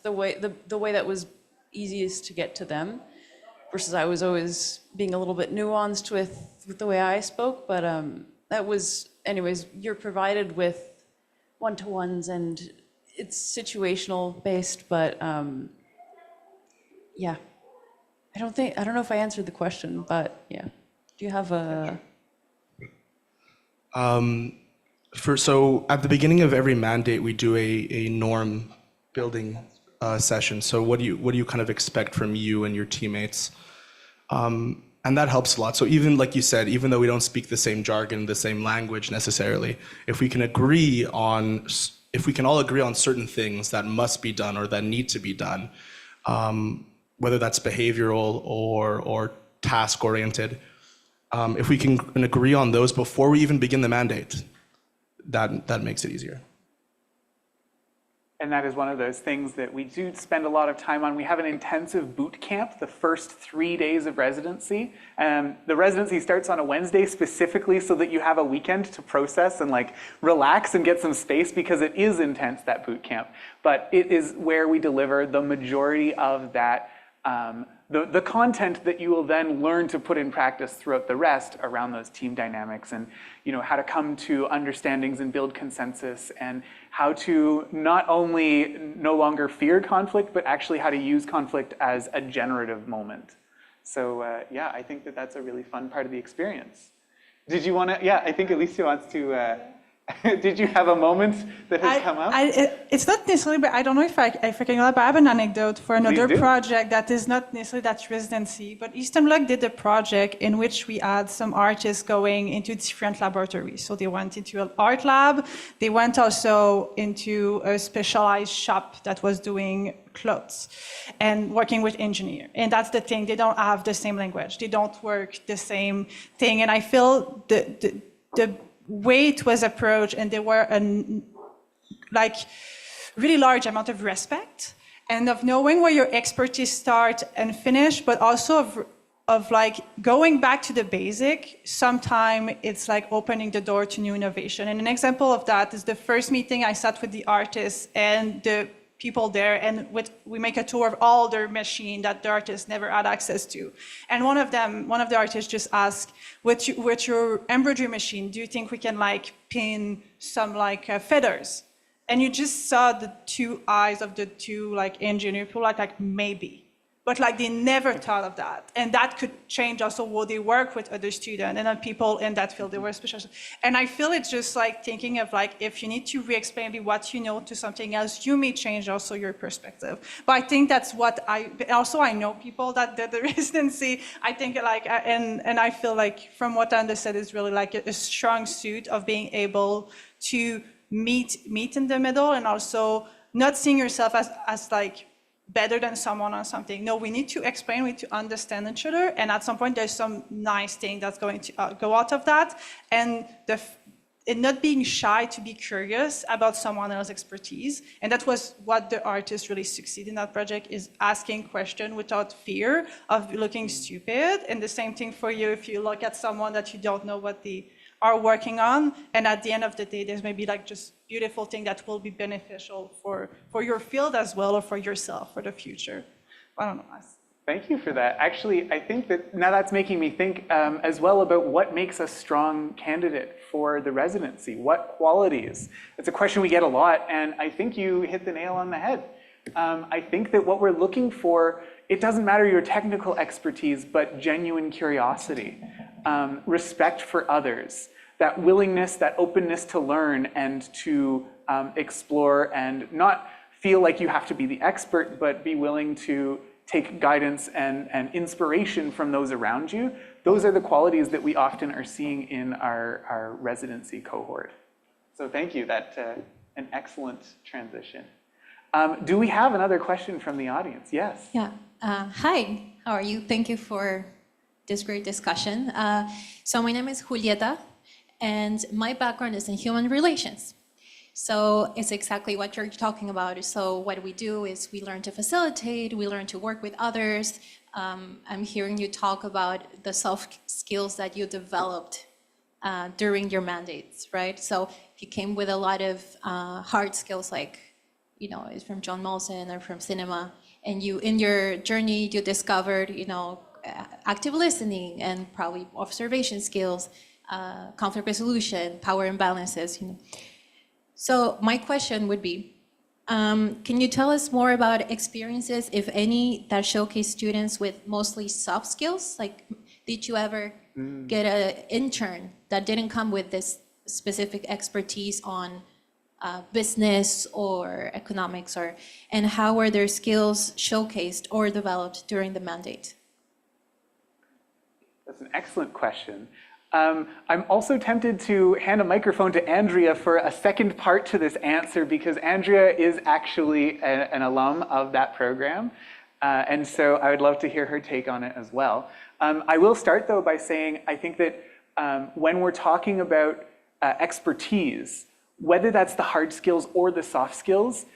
the way that was easiest to get to them. Versus I was always being a little bit nuanced with the way I spoke, but that was, anyways. You're provided with one-to-ones and it's situational based, but yeah. I don't know if I answered the question, but yeah. Do you have a? So at the beginning of every mandate, we do a norm building session. So what do you kind of expect from you and your teammates? And that helps a lot. So even like you said, even though we don't speak the same jargon, the same language necessarily, if we can all agree on certain things that must be done or that need to be done, whether that's behavioral or task oriented, if we can agree on those before we even begin the mandate, that makes it easier. And that is one of those things that we do spend a lot of time on. We have an intensive boot camp the first 3 days of residency. The residency starts on a Wednesday specifically so that you have a weekend to process and like relax and get some space, because it is intense, that boot camp. But it is where we deliver the majority of that, the content that you will then learn to put in practice throughout the rest around those team dynamics, and how to come to understandings and build consensus, and how to not only no longer fear conflict, but actually how to use conflict as a generative moment. So I think that's a really fun part of the experience. Did you want to? Yeah, I think Alicia wants to Did you have a moment that has come up? It's not necessarily, but I don't know if I can elaborate. I have an anecdote for another do. project that is not necessarily that residency, but Eastern Bloc did a project in which we had some artists going into different laboratories. So they went into an art lab. They went also into a specialized shop that was doing clothes and working with engineers. And that's the thing, they don't have the same language. They don't work the same thing. And I feel the way it was approached, and there were really large amount of respect and of knowing where your expertise start and finish, but also of like going back to the basic. Sometimes it's like opening the door to new innovation. And an example of that is the first meeting I sat with the artists and the people there, and we make a tour of all their machine that the artists never had access to. And one of the artists just asked, with your embroidery machine, do you think we can like pin some like feathers? And you just saw the two eyes of the two like engineer people like maybe. But like they never thought of that. And that could change also how they work with other students and then people in that field, they were special. And I feel it's just like thinking of like, if you need to re-explain what you know to something else, you may change also your perspective. But I think that's what I know people that did the residency. I think like, and I feel like from what I understand is really like a strong suit of being able to meet in the middle and also not seeing yourself as like, better than someone on something. No, we need to explain, we need to understand each other, and at some point there's some nice thing that's going to go out of that, and not being shy to be curious about someone else's expertise. And that was what the artists really succeed in that project, is asking questions without fear of looking stupid. And the same thing for you if you look at someone that you don't know what they are working on, and at the end of the day there's maybe like just beautiful thing that will be beneficial for your field as well, or for yourself for the future. I don't know. Thank you for that. Actually, I think that now that's making me think as well about what makes a strong candidate for the residency. What qualities? It's a question we get a lot, and I think you hit the nail on the head. I think that what we're looking for, it doesn't matter your technical expertise, but genuine curiosity, respect for others, that willingness, that openness to learn and to explore, and not feel like you have to be the expert, but be willing to take guidance and inspiration from those around you. Those are the qualities that we often are seeing in our residency cohort. So thank you, that's an excellent transition. Do we have another question from the audience? Yes. Yeah. Hi, how are you? Thank you for this great discussion. So my name is Julieta, and my background is in human relations. So it's exactly what you're talking about. So what we do is we learn to facilitate, we learn to work with others. I'm hearing you talk about the soft skills that you developed during your mandates, right? So you came with a lot of hard skills, like, you know, it's from John Molson or from cinema, and you, in your journey, you discovered, you know, active listening and probably observation skills, conflict resolution, power imbalances, you know. So my question would be, can you tell us more about experiences, if any, that showcase students with mostly soft skills? Like, did you ever get an intern that didn't come with this specific expertise on business or economics, and how were their skills showcased or developed during the mandate? That's an excellent question. I'm also tempted to hand a microphone to Andrea for a second part to this answer, because Andrea is actually an alum of that program. And so I would love to hear her take on it as well. I will start, though, by saying I think that when we're talking about expertise, whether that's the hard skills or the soft skills,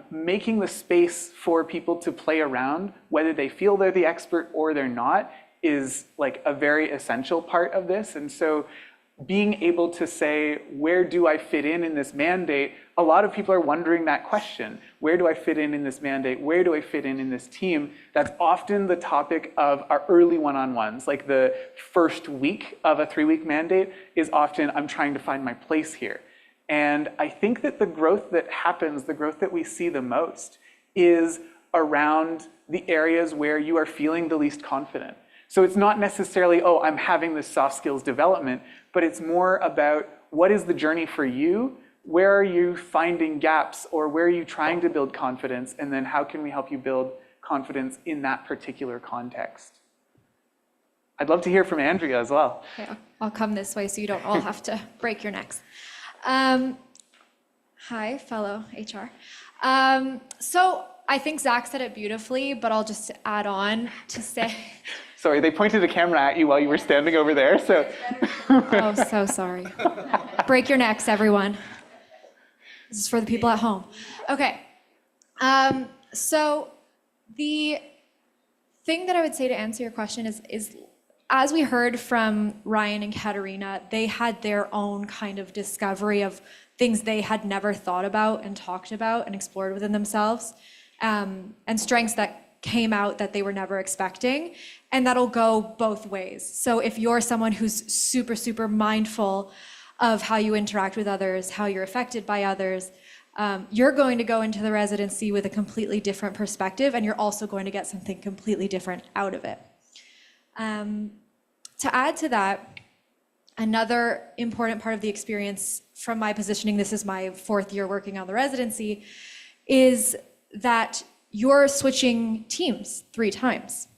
making the space for people to play around, whether they feel they're the expert or they're not, is like a very essential part of this. And so being able to say, where do I fit in this mandate? A lot of people are wondering that question. Where do I fit in this mandate? Where do I fit in this team? That's often the topic of our early one-on-ones. Like the first week of a 3-week mandate is often, I'm trying to find my place here. And I think that the growth that happens, the growth that we see the most, is around the areas where you are feeling the least confident. So it's not necessarily, oh, I'm having this soft skills development, but it's more about what is the journey for you? Where are you finding gaps, or where are you trying to build confidence? And then how can we help you build confidence in that particular context? I'd love to hear from Andrea as well. Okay, I'll come this way so you don't all have to break your necks. Hi, fellow HR. So I think Zach said it beautifully, but I'll just add on to say. Sorry, they pointed a camera at you while you were standing over there, so. Oh, so sorry. Break your necks, everyone. This is for the people at home. Okay. So the thing that I would say to answer your question is as we heard from Ryan and Katerina, they had their own kind of discovery of things they had never thought about and talked about and explored within themselves, and strengths that came out that they were never expecting. And that'll go both ways. So if you're someone who's super, super mindful of how you interact with others, how you're affected by others, you're going to go into the residency with a completely different perspective, and you're also going to get something completely different out of it. To add to that, another important part of the experience from my positioning, this is my 4th year working on the residency, is that you're switching teams 3 times.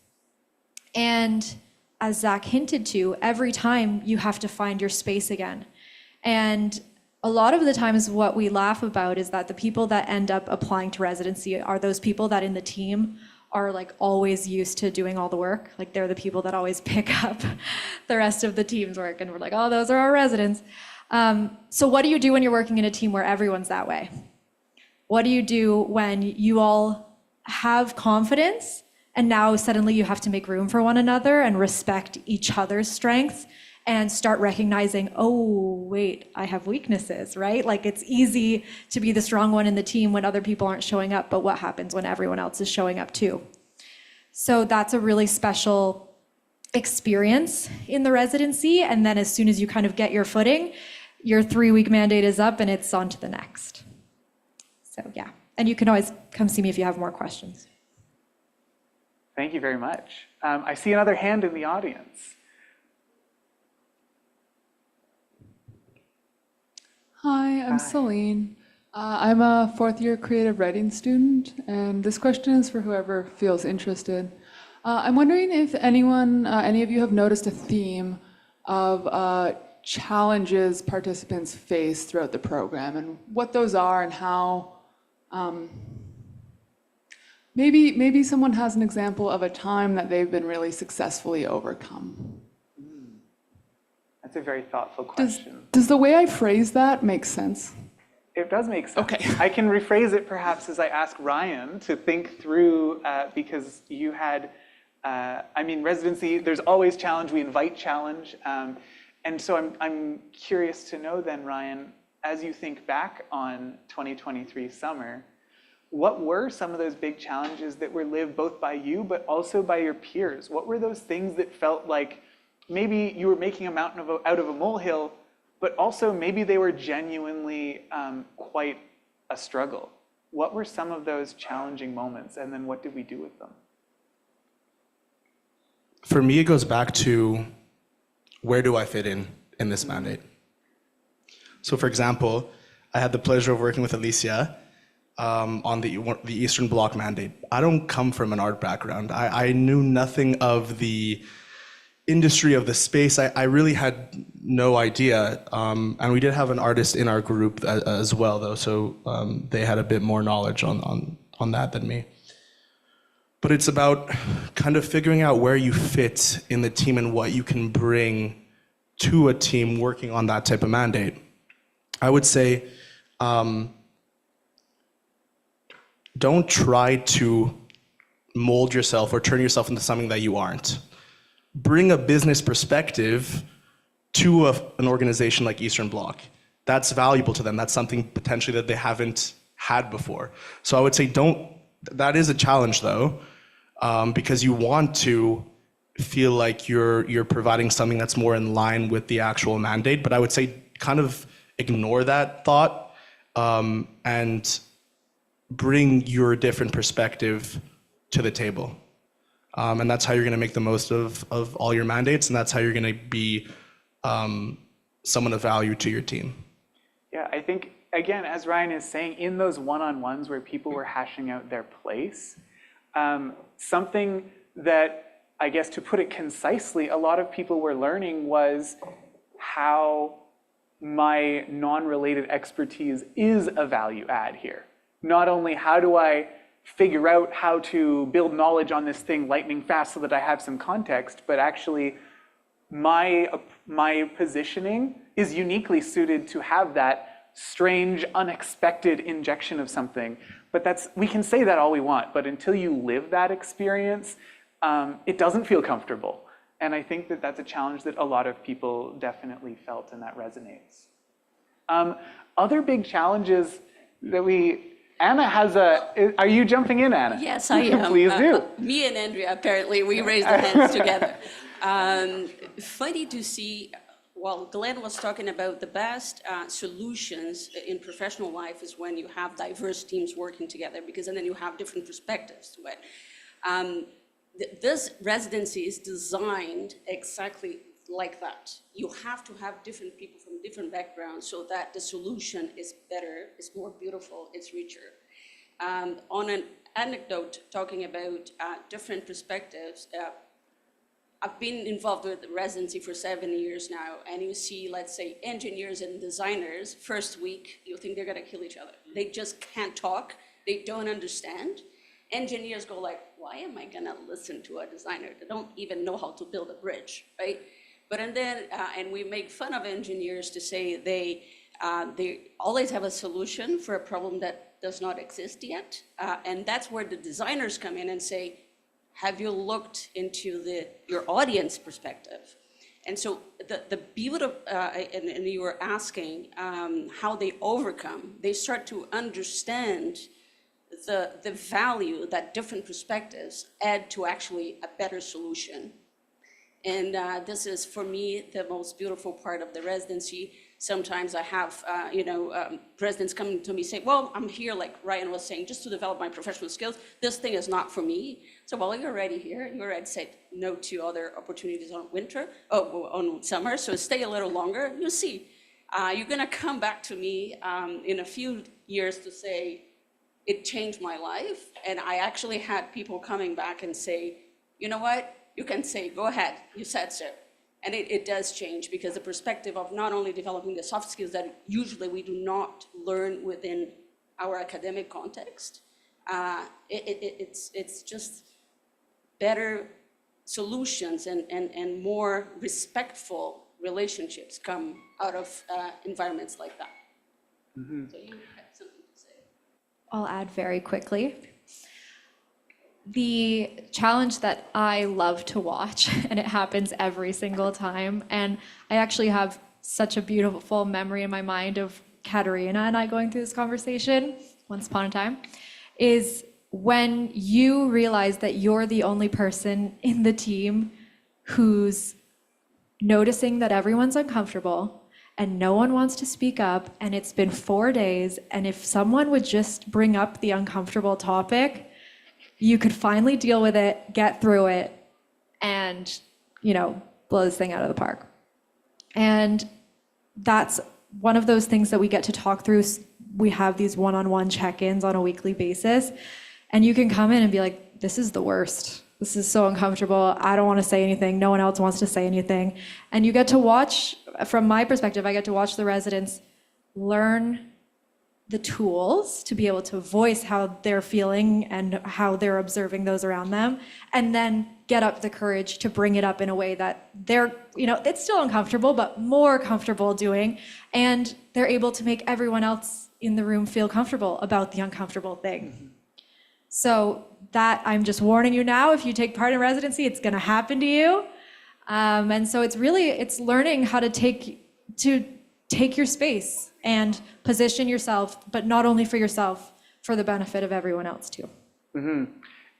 And as Zach hinted to, every time you have to find your space again. And a lot of the times what we laugh about is that the people that end up applying to residency are those people that in the team are like always used to doing all the work. Like they're the people that always pick up the rest of the team's work, and we're like, oh, those are our residents. So what do you do when you're working in a team where everyone's that way? What do you do when you all have confidence and now suddenly you have to make room for one another and respect each other's strengths and start recognizing, oh, wait, I have weaknesses, right? Like it's easy to be the strong one in the team when other people aren't showing up, but what happens when everyone else is showing up too? So that's a really special experience in the residency. And then as soon as you kind of get your footing, your 3-week mandate is up and it's on to the next. So yeah, and you can always come see me if you have more questions. Thank you very much. I see another hand in the audience. Hi, I'm Celine. I'm a 4th year creative writing student, and this question is for whoever feels interested. I'm wondering if any of you have noticed a theme of challenges participants face throughout the program, and what those are, and how maybe someone has an example of a time that they've been really successfully overcome. That's a very thoughtful question. Does the way I phrase that make sense? It does make sense. Okay. I can rephrase it perhaps as I ask Ryan to think through, because you had, residency, there's always challenge, we invite challenge. And so I'm curious to know then, Ryan, as you think back on 2023 summer, what were some of those big challenges that were lived both by you, but also by your peers? What were those things that felt like maybe you were making a mountain out of a molehill, but also maybe they were genuinely quite a struggle? What were some of those challenging moments, and then what did we do with them? For me, it goes back to where do I fit in this mandate? So for example, I had the pleasure of working with Alicia on the Eastern Bloc mandate. I don't come from an art background. I knew nothing of the industry of the space. I really had no idea. And we did have an artist in our group as well, though, so they had a bit more knowledge on that than me. But it's about kind of figuring out where you fit in the team and what you can bring to a team working on that type of mandate. I would say, don't try to mold yourself or turn yourself into something that you aren't. Bring a business perspective to an organization like Eastern Bloc. That's valuable to them. That's something potentially that they haven't had before. So I would say that is a challenge though, because you want to feel like you're providing something that's more in line with the actual mandate. But I would say kind of ignore that thought and bring your different perspective to the table. And that's how you're going to make the most of all your mandates, and that's how you're going to be someone of value to your team. Yeah, I think, again, as Ryan is saying, in those one-on-ones where people were hashing out their place, something that, I guess to put it concisely, a lot of people were learning was how my non-related expertise is a value add here. Not only how do I figure out how to build knowledge on this thing lightning fast so that I have some context, but actually my positioning is uniquely suited to have that strange, unexpected injection of something. But we can say that all we want, but until you live that experience, it doesn't feel comfortable. And I think that that's a challenge that a lot of people definitely felt, and that resonates. Other big challenges that Anna has are you jumping in, Anna? Yes, I am. Please do. Me and Andrea, apparently, we raised our hands together. Funny to see, while Glenn was talking about the best solutions in professional life is when you have diverse teams working together, because then you have different perspectives to it. This residency is designed exactly like that. You have to have different people from different backgrounds so that the solution is better, it's more beautiful, it's richer. On an anecdote talking about different perspectives, I've been involved with the residency for 7 years now, and you see, let's say, engineers and designers, first week, you think they're gonna kill each other. They just can't talk, they don't understand. Engineers go like, why am I gonna listen to a designer? They don't even know how to build a bridge, right? But and we make fun of engineers to say they always have a solution for a problem that does not exist yet. And that's where the designers come in and say, have you looked into your audience perspective? And so the beauty of, and you were asking how they overcome, they start to understand the value that different perspectives add to actually a better solution. And this is, for me, the most beautiful part of the residency. Sometimes I have, presidents coming to me saying, well, I'm here, like Ryan was saying, just to develop my professional skills. This thing is not for me. So, well, you're already here. You already said no to other opportunities on summer. So stay a little longer. You'll see. You're going to come back to me in a few years to say, it changed my life. And I actually had people coming back and say, you know what? You can say, go ahead, you said so. And it does change, because the perspective of not only developing the soft skills that usually we do not learn within our academic context, it's just better solutions and more respectful relationships come out of environments like that. Mm-hmm. So you have something to say. I'll add very quickly. The challenge that I love to watch, and it happens every single time, and I actually have such a beautiful memory in my mind of Katerina and I going through this conversation once upon a time, is when you realize that you're the only person in the team who's noticing that everyone's uncomfortable and no one wants to speak up, and it's been 4 days, and if someone would just bring up the uncomfortable topic, you could finally deal with it, get through it, and, blow this thing out of the park. And that's one of those things that we get to talk through. We have these one-on-one check-ins on a weekly basis, and you can come in and be like, this is the worst. This is so uncomfortable. I don't want to say anything. No one else wants to say anything. And you get to watch, from my perspective, I get to watch the residents learn the tools to be able to voice how they're feeling and how they're observing those around them, and then get up the courage to bring it up in a way that they're, it's still uncomfortable, but more comfortable doing, and they're able to make everyone else in the room feel comfortable about the uncomfortable thing. Mm-hmm. So that, I'm just warning you now, if you take part in residency, it's gonna happen to you. And so it's learning how to take your space and position yourself, but not only for yourself, for the benefit of everyone else too. Mm-hmm.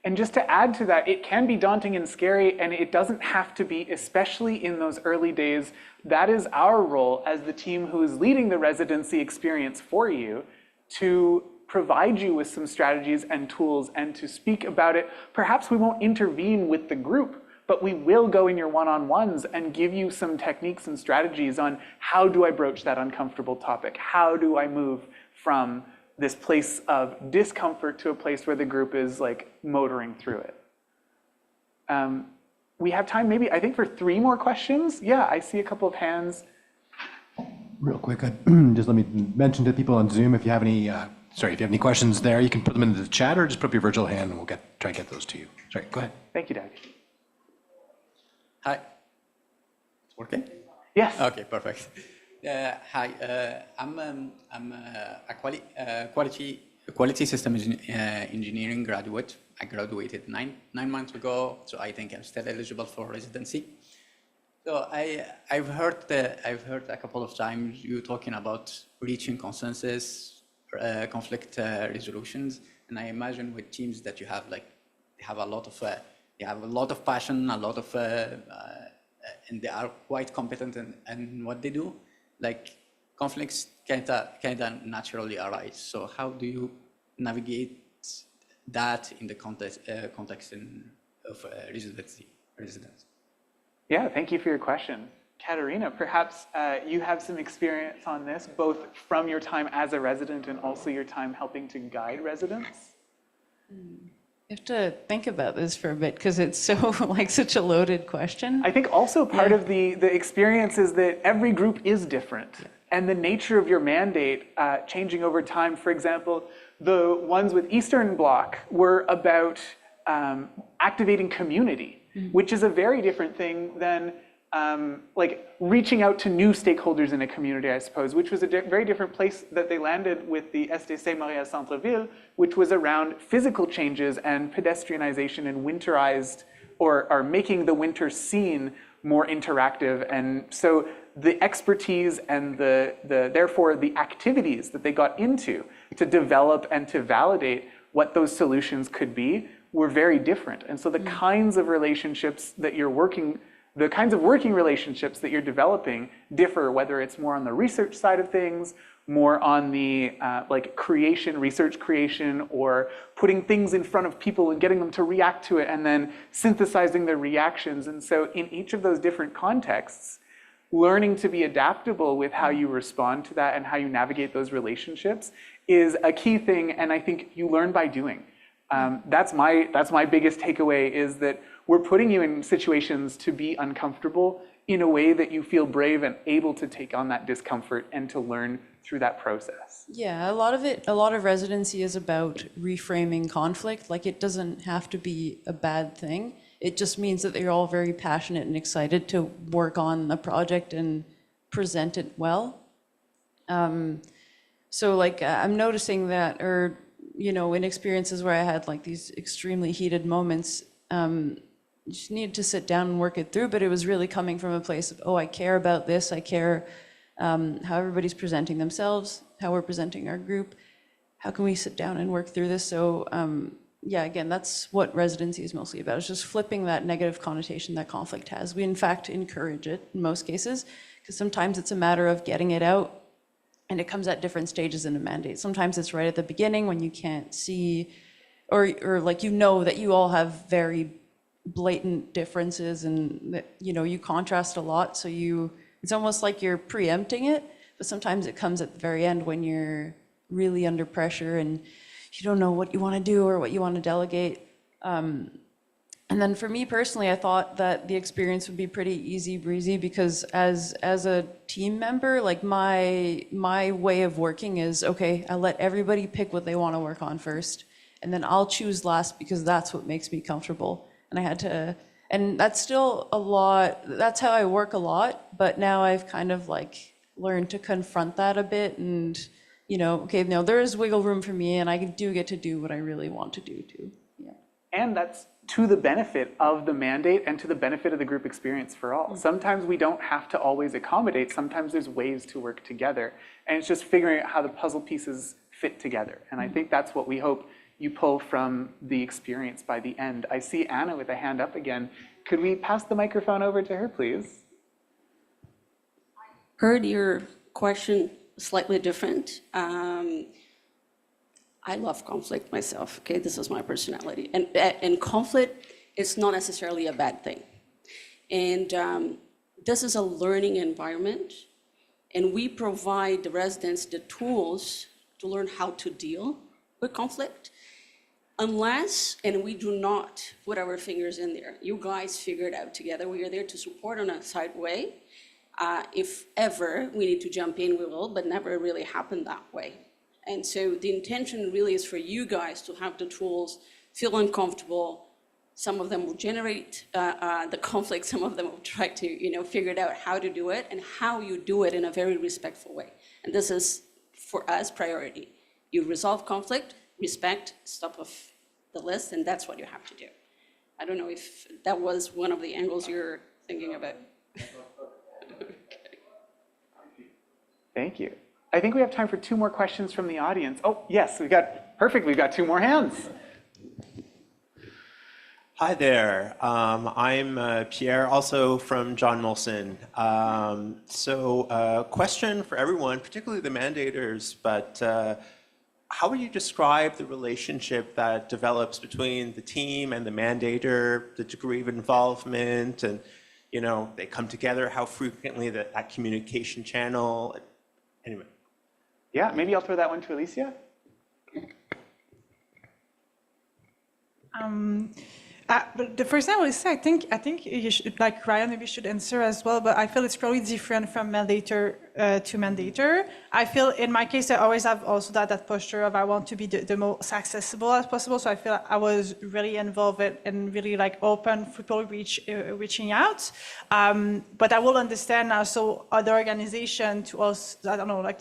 And just to add to that, it can be daunting and scary, and it doesn't have to be, especially in those early days. That is our role as the team who is leading the residency experience for you, to provide you with some strategies and tools and to speak about it. Perhaps we won't intervene with the group, but we will go in your one-on-ones and give you some techniques and strategies on how do I broach that uncomfortable topic? How do I move from this place of discomfort to a place where the group is like motoring through it? We have time maybe, I think, for 3 more questions. Yeah, I see a couple of hands. Real quick, just let me mention to people on Zoom, if you have any, if you have any questions there, you can put them into the chat or just put up your virtual hand and we'll try and get those to you. Sorry, go ahead. Thank you, Doug. Hi. It's working? Yes. Okay, perfect. Hi, I'm a quality system engineering graduate. I graduated nine months ago, so I think I'm still eligible for residency. So I've heard a couple of times you talking about reaching consensus, conflict resolutions, and I imagine with teams that you have they have a lot of passion, a lot of and they are quite competent in what they do. Like conflicts kinda naturally arise. So how do you navigate that in the context of residence? Yeah, thank you for your question. Katerina, perhaps you have some experience on this, both from your time as a resident and also your time helping to guide residents. You have to think about this for a bit because it's so such a loaded question. I think also part of the experience is that every group is different. And the nature of your mandate changing over time. For example, the ones with Eastern Bloc were about activating community, which is a very different thing than reaching out to new stakeholders in a community, I suppose, which was a very different place that they landed with the SDC Montreal Centre-Ville, which was around physical changes and pedestrianization and winterized, or making the winter scene more interactive. And so the expertise and therefore the activities that they got into to develop and to validate what those solutions could be were very different. And so the kinds of relationships that you're working, the kinds of working relationships that you're developing differ, whether it's more on the research side of things, more on the research creation, or putting things in front of people and getting them to react to it and then synthesizing their reactions. And so in each of those different contexts, learning to be adaptable with how you respond to that and how you navigate those relationships is a key thing, and I think you learn by doing. That's my biggest takeaway, is that we're putting you in situations to be uncomfortable in a way that you feel brave and able to take on that discomfort and to learn through that process. Yeah, a lot of residency is about reframing conflict. Like, it doesn't have to be a bad thing. It just means that they're all very passionate and excited to work on the project and present it well. So I'm noticing that, or, in experiences where I had these extremely heated moments, you just needed to sit down and work it through, but it was really coming from a place of, I care about this, I care how everybody's presenting themselves, how we're presenting our group, how can we sit down and work through this? So yeah, again, that's what residency is mostly about. It's just flipping that negative connotation that conflict has. We in fact encourage it in most cases, because sometimes it's a matter of getting it out, and it comes at different stages in a mandate. Sometimes it's right at the beginning when you can't see, or that you all have very blatant differences, and that you contrast a lot, so it's almost like you're preempting it. But sometimes it comes at the very end when you're really under pressure and you don't know what you want to do or what you want to delegate. And then for me personally, I thought that the experience would be pretty easy breezy, because as a team member, my way of working is, okay, I let everybody pick what they want to work on first, and then I'll choose last because that's what makes me comfortable. And that's still a lot, that's how I work a lot, but now I've kind of learned to confront that a bit, and okay, no, there is wiggle room for me, and I do get to do what I really want to do too. Yeah. And that's to the benefit of the mandate and to the benefit of the group experience for all. Sometimes we don't have to always accommodate. Sometimes there's ways to work together. And it's just figuring out how the puzzle pieces fit together. And I think that's what we hope you pull from the experience by the end. I see Anna with a hand up again. Could we pass the microphone over to her, please? Heard your question slightly different. I love conflict myself, okay? This is my personality. And conflict is not necessarily a bad thing. And this is a learning environment, and we provide the residents the tools to learn how to deal with conflict. Unless, and we do not put our fingers in there, you guys figure it out together. We are there to support on a side way. If ever we need to jump in, we will, but never really happened that way. And so the intention really is for you guys to have the tools, feel uncomfortable. Some of them will generate the conflict. Some of them will try to, figure it out how to do it and how you do it in a very respectful way. And this is, for us, priority. You resolve conflict, respect, stop off the list, and that's what you have to do. I don't know if that was one of the angles you're thinking about. Thank you. I think we have time for 2 more questions from the audience. Oh, yes, we've got 2 more hands. Hi there. I'm Pierre, also from John Molson. Question for everyone, particularly the mandators, but how would you describe the relationship that develops between the team and the mandator, the degree of involvement, and they come together, how frequently that communication channel? Anyway. Yeah, maybe I'll throw that one to Alicia. But the first thing I would say, I think you should, like Ryan, maybe should answer as well, but I feel it's probably different from mandator to mandator. I feel in my case, I always have also that posture of I want to be the most accessible as possible. So I feel I was really involved and really like open for people reaching out. But I will understand now, so other organization to also, I don't know, like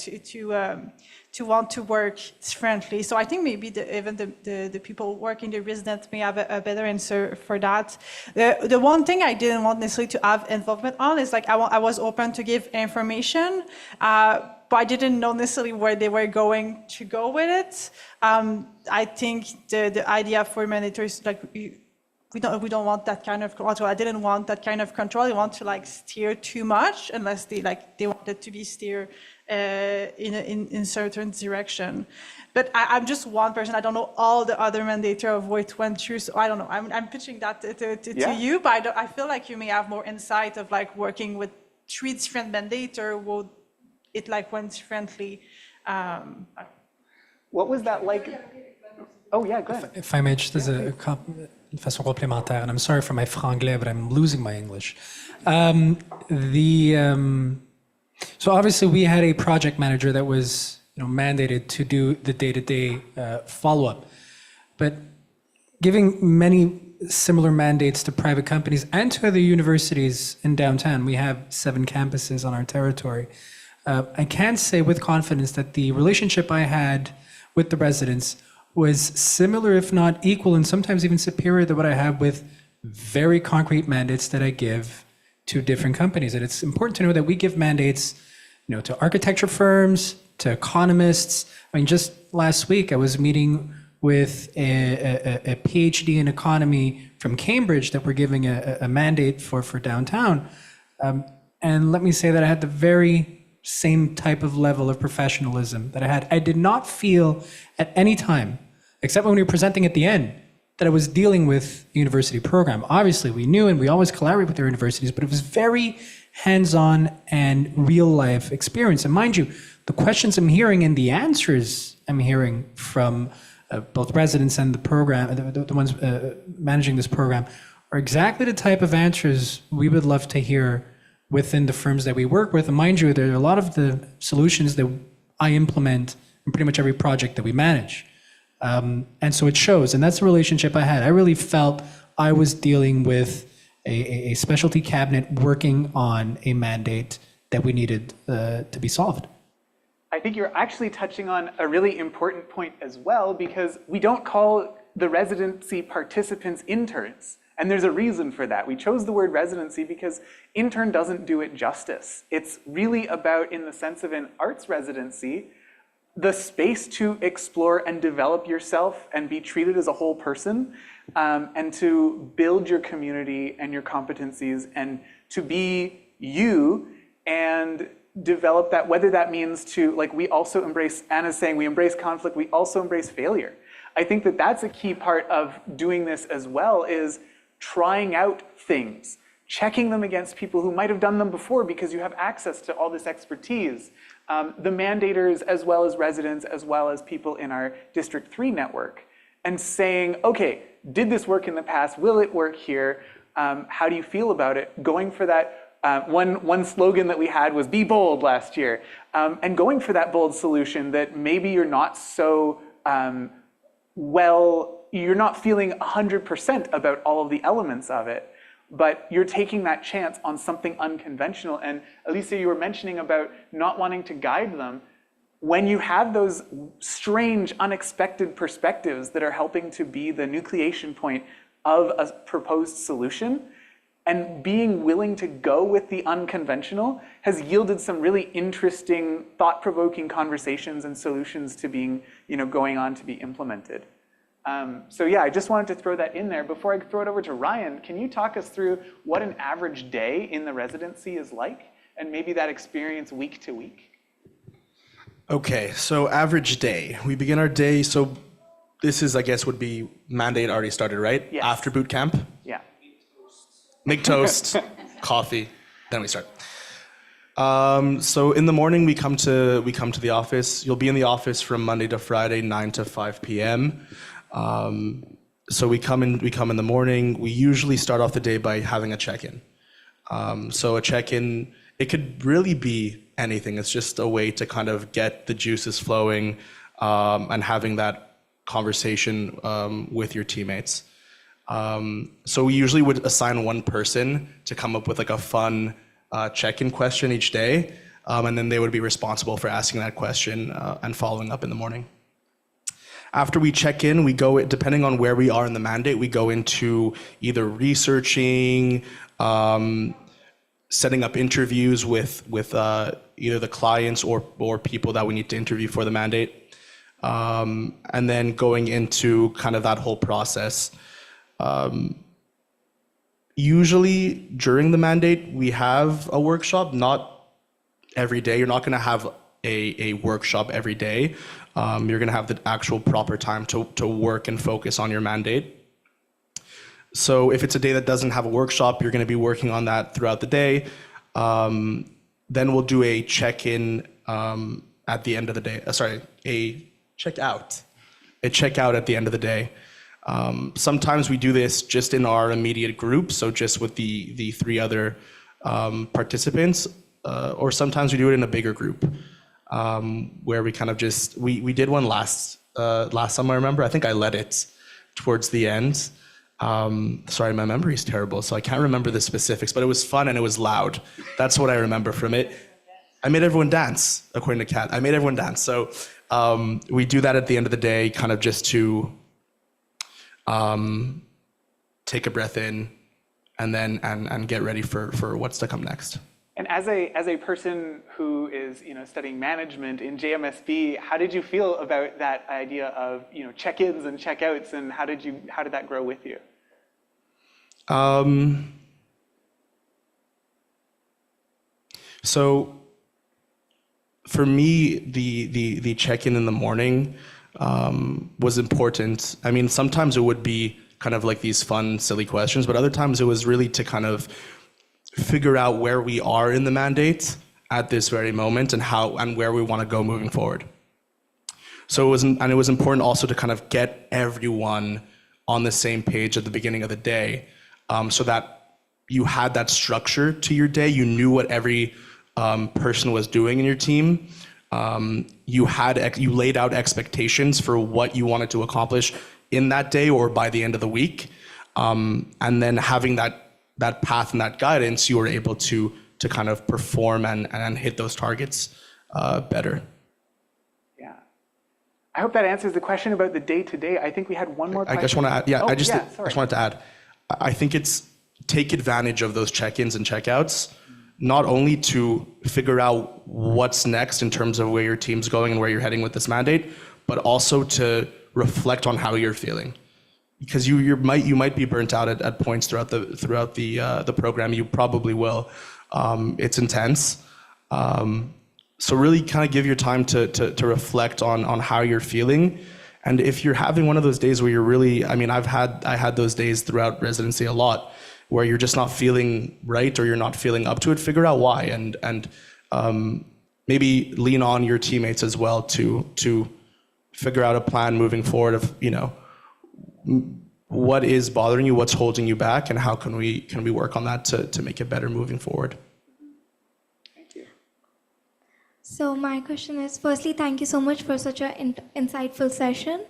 to want to work differently. So I think maybe even the people working the residents may have a better answer for that. The one thing I didn't want necessarily to have involvement on is like I was open to give information, but I didn't know necessarily where they were going to go with it. I think the idea for mandators, like we don't want that kind of control. I didn't want that kind of control. I want to like steer too much unless they wanted to be steered in certain direction. But I'm just one person. I don't know all the other mandator of what went through. So I don't know. I'm pitching that to you, but I feel like you may have more insight of like working with 3 different mandator. Would it like went differently? What was that like? Oh yeah, go ahead. If I may, just as a façon complémentaire, and I'm sorry for my franglais, but I'm losing my English. So obviously we had a project manager that was mandated to do the day-to-day follow-up, but giving many similar mandates to private companies and to other universities in downtown. We have 7 campuses on our territory. I can say with confidence that the relationship I had with the residents was similar, if not equal, and sometimes even superior to what I have with very concrete mandates that I give to different companies. And it's important to know that we give mandates, to architecture firms, to economists. I mean, just last week I was meeting with a PhD in economy from Cambridge that we're giving a mandate for downtown. And let me say that I had the very same type of level of professionalism that I had. I did not feel at any time, except when we were presenting at the end, that I was dealing with a university program. Obviously, we knew and we always collaborate with our universities, but it was very hands-on and real-life experience. And mind you, the questions I'm hearing and the answers I'm hearing from both residents and the program, the ones managing this program, are exactly the type of answers we would love to hear within the firms that we work with. And mind you, there are a lot of the solutions that I implement in pretty much every project that we manage. And so it shows, and that's the relationship I had. I really felt I was dealing with a specialty cabinet working on a mandate that we needed to be solved. I think you're actually touching on a really important point as well, because we don't call the residency participants interns. And there's a reason for that. We chose the word residency because intern doesn't do it justice. It's really about, in the sense of an arts residency, the space to explore and develop yourself and be treated as a whole person, and to build your community and your competencies and to be you. And develop that, whether that means to, like, we also embrace, Anna's saying, we embrace conflict, we also embrace failure. I think that that's a key part of doing this as well, is trying out things, checking them against people who might have done them before because you have access to all this expertise. The mandators, as well as residents, as well as people in our District 3 network, and saying, okay, did this work in the past? Will it work here? How do you feel about it? Going for that, one slogan that we had was be bold last year, and going for that bold solution that maybe you're not so, you're not feeling 100% about all of the elements of it, but you're taking that chance on something unconventional. And Elisa, you were mentioning about not wanting to guide them. When you have those strange, unexpected perspectives that are helping to be the nucleation point of a proposed solution, and being willing to go with the unconventional has yielded some really interesting, thought-provoking conversations and solutions to being, going on to be implemented. So yeah, I just wanted to throw that in there. Before I throw it over to Ryan, can you talk us through what an average day in the residency is like, and maybe that experience week to week? Okay, so average day. We begin our day, so this is, I guess, would be mandate already started, right? Yes. After boot camp. Yeah. Make toast, coffee, then we start. So in the morning we come to the office. You'll be in the office from Monday to Friday, 9 to 5 p.m. So we come in the morning. We usually start off the day by having a check-in. So a check-in, it could really be anything. It's just a way to kind of get the juices flowing, and having that conversation with your teammates. So we usually would assign one person to come up with like a fun check-in question each day, and then they would be responsible for asking that question and following up in the morning. After we check in, we go, depending on where we are in the mandate, we go into either researching, setting up interviews with either the clients or people that we need to interview for the mandate, and then going into kind of that whole process. Usually during the mandate, we have a workshop, not every day. You're not going to have a workshop every day. You're going to have the actual proper time to work and focus on your mandate. So if it's a day that doesn't have a workshop, you're going to be working on that throughout the day. Then we'll do a check-in at the end of the day. A check-out at the end of the day. Sometimes we do this just in our immediate group, so just with the three other participants, or sometimes we do it in a bigger group, where we kind of just, we did one last summer, I remember. I think I led it towards the end. Sorry, my memory is terrible, so I can't remember the specifics, but it was fun and it was loud. That's what I remember from it. I made everyone dance, according to Kat. I made everyone dance. So we do that at the end of the day, kind of just to take a breath in, and then and get ready for what's to come next. And as a person who is studying management in JMSB, how did you feel about that idea of check-ins and check-outs, and how did that grow with you? So for me, the check-in in the morning was important. I mean, sometimes it would be kind of like these fun, silly questions, but other times it was really to kind of figure out where we are in the mandate at this very moment and where we want to go moving forward. So it was important also to kind of get everyone on the same page at the beginning of the day, so that you had that structure to your day. You knew what every person was doing in your team. You laid out expectations for what you wanted to accomplish in that day or by the end of the week, and then having that path and that guidance, you were able to kind of perform and hit those targets better. Yeah, I hope that answers the question about the day-to-day. I think we had one more question. I just want to add, I just sorry. wanted to add, I think it's take advantage of those check-ins and check-outs, not only to figure out what's next in terms of where your team's going and where you're heading with this mandate, but also to reflect on how you're feeling. Because you might be burnt out at points throughout the program. You probably will. It's intense, So really kind of give your time to reflect on how you're feeling. And if you're having one of those days where you're really, I mean, I had those days throughout residency a lot, where you're just not feeling right or you're not feeling up to it, figure out why, and maybe lean on your teammates as well to figure out a plan moving forward of, you know, what is bothering you, what's holding you back, and how can we work on that to make it better moving forward. So my question is, firstly, thank you so much for such an insightful session.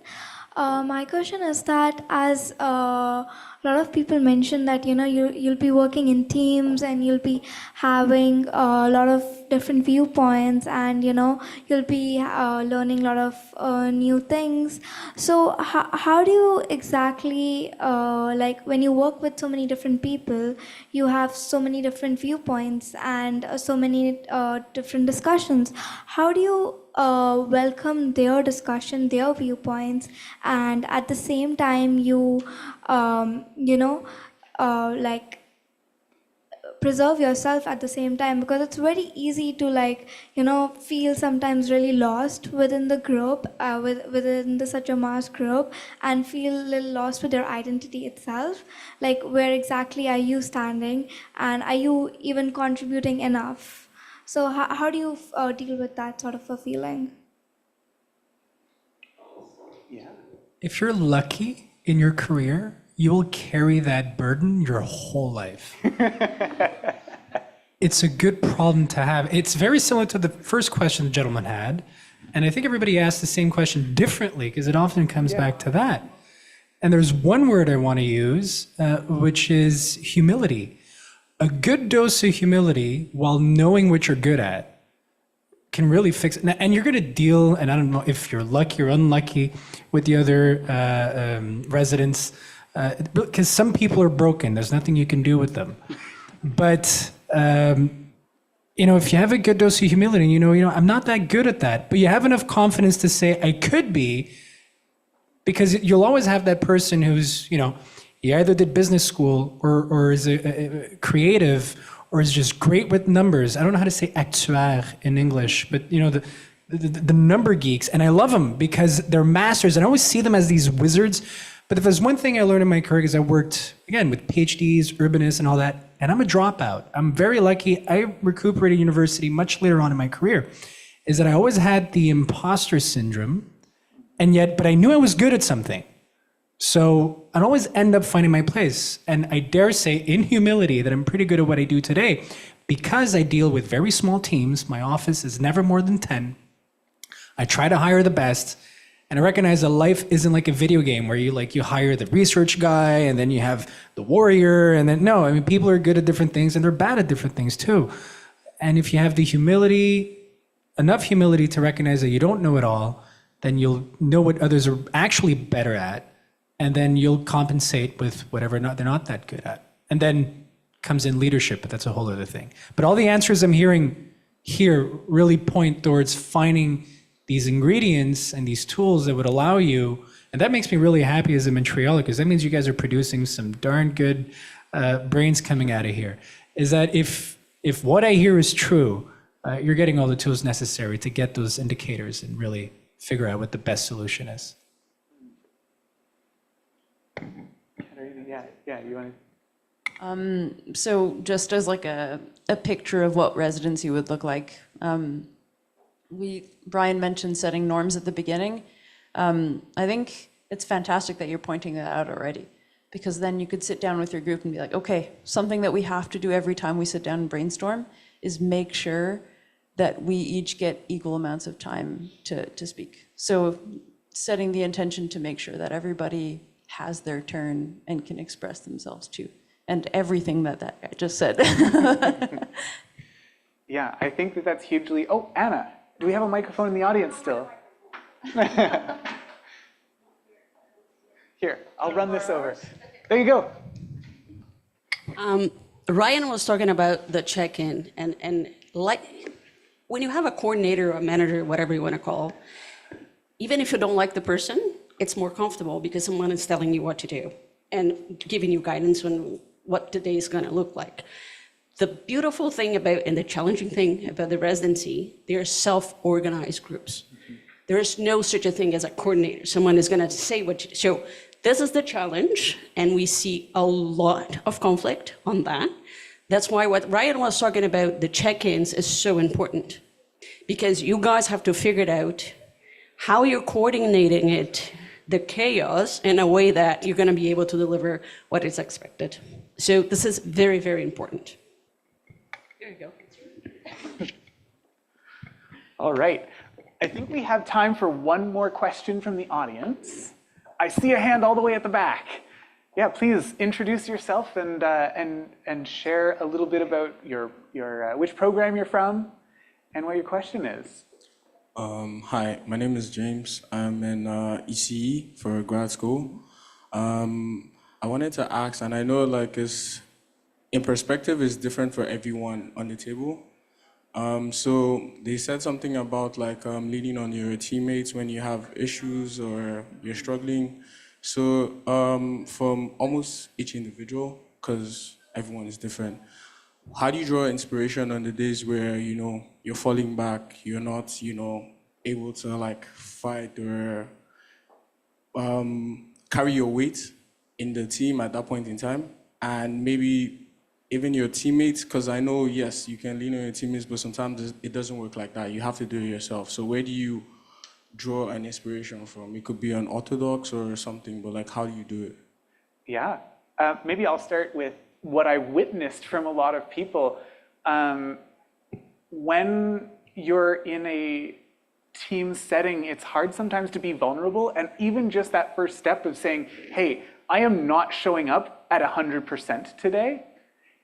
My question is that, as a lot of people mentioned that, you know, you'll be working in teams and you'll be having a lot of different viewpoints, and, you know, you'll be learning a lot of new things. So how do you exactly, like when you work with so many different people, you have so many different viewpoints and so many different discussions. How do you welcome their discussion, their viewpoints, and at the same time you, you know, like preserve yourself at the same time? Because it's very easy to, like, you know, feel sometimes really lost within the group, within such a mass group, and feel a little lost with your identity itself. Like, where exactly are you standing, and are you even contributing enough? So how do you deal with that sort of a feeling? If you're lucky in your career, you will carry that burden your whole life. It's a good problem to have. It's very similar to the first question the gentleman had. And I think everybody asked the same question differently, because it often comes back to that. And there's one word I want to use, which is humility. A good dose of humility, while knowing what you're good at, can really fix it. And you're going to deal, and I don't know if you're lucky or unlucky with the other residents, because some people are broken. There's nothing you can do with them. But, you know, if you have a good dose of humility, and you know, I'm not that good at that, but you have enough confidence to say, I could be, because you'll always have that person who's, you know, he either did business school or is a creative or is just great with numbers. I don't know how to say actuaire in English, but, you know, the number geeks. And I love them because they're masters. And I always see them as these wizards. But if there's one thing I learned in my career, is I worked, again, with PhDs, urbanists, and all that. And I'm a dropout. I'm very lucky. I recuperated university much later on in my career. Is that I always had the imposter syndrome, but I knew I was good at something. So I'd always end up finding my place. And I dare say, in humility, that I'm pretty good at what I do today, because I deal with very small teams. My office is never more than 10. I try to hire the best. And I recognize that life isn't like a video game where you hire the research guy and then you have the warrior. And then, no, I mean, people are good at different things and they're bad at different things too. And if you have the humility, enough humility to recognize that you don't know it all, then you'll know what others are actually better at. And then you'll compensate with whatever they're not that good at. And then comes in leadership, but that's a whole other thing. But all the answers I'm hearing here really point towards finding these ingredients and these tools that would allow you, and that makes me really happy as a Montrealer, because that means you guys are producing some darn good brains coming out of here, is that if what I hear is true, you're getting all the tools necessary to get those indicators and really figure out what the best solution is. Yeah, you want to? So just as like a picture of what residency would look like, Brian mentioned setting norms at the beginning. I think it's fantastic that you're pointing that out already, because then you could sit down with your group and be like, okay, something that we have to do every time we sit down and brainstorm is make sure that we each get equal amounts of time to speak. So setting the intention to make sure that everybody has their turn and can express themselves too. And everything that guy just said. Yeah, I think that's hugely... Oh, Anna, do we have a microphone in the audience still? Here, I'll run this over. There you go. Ryan was talking about the check-in, and like when you have a coordinator or a manager, whatever you want to call, even if you don't like the person, it's more comfortable because someone is telling you what to do and giving you guidance on what the day is going to look like. The beautiful thing about, and the challenging thing about the residency, they're self-organized groups. There is no such a thing as a coordinator. Someone is going to say what you do. So this is the challenge, and we see a lot of conflict on that. That's why what Ryan was talking about, the check-ins, is so important. Because you guys have to figure it out, how you're coordinating it, the chaos, in a way that you're going to be able to deliver what is expected. So this is very, very important. There you go. All right. I think we have time for one more question from the audience. I see a hand all the way at the back. Yeah, please introduce yourself and share a little bit about your which program you're from and what your question is. Hi, my name is James. I'm in ECE for grad school. I wanted to ask, and I know like it's in perspective is different for everyone on the table. So they said something about like leaning on your teammates when you have issues or you're struggling. So from almost each individual, because everyone is different, how do you draw inspiration on the days where, you know, you're falling back, you're not, you know, able to like fight or carry your weight in the team at that point in time? And maybe even your teammates, because I know, yes, you can lean on your teammates, but sometimes it doesn't work like that. You have to do it yourself. So where do you draw an inspiration from? It could be an orthodox or something, but like, how do you do it? Yeah, maybe I'll start with what I witnessed from a lot of people. When you're in a team setting, it's hard sometimes to be vulnerable. And even just that first step of saying, hey, I am not showing up at 100% today,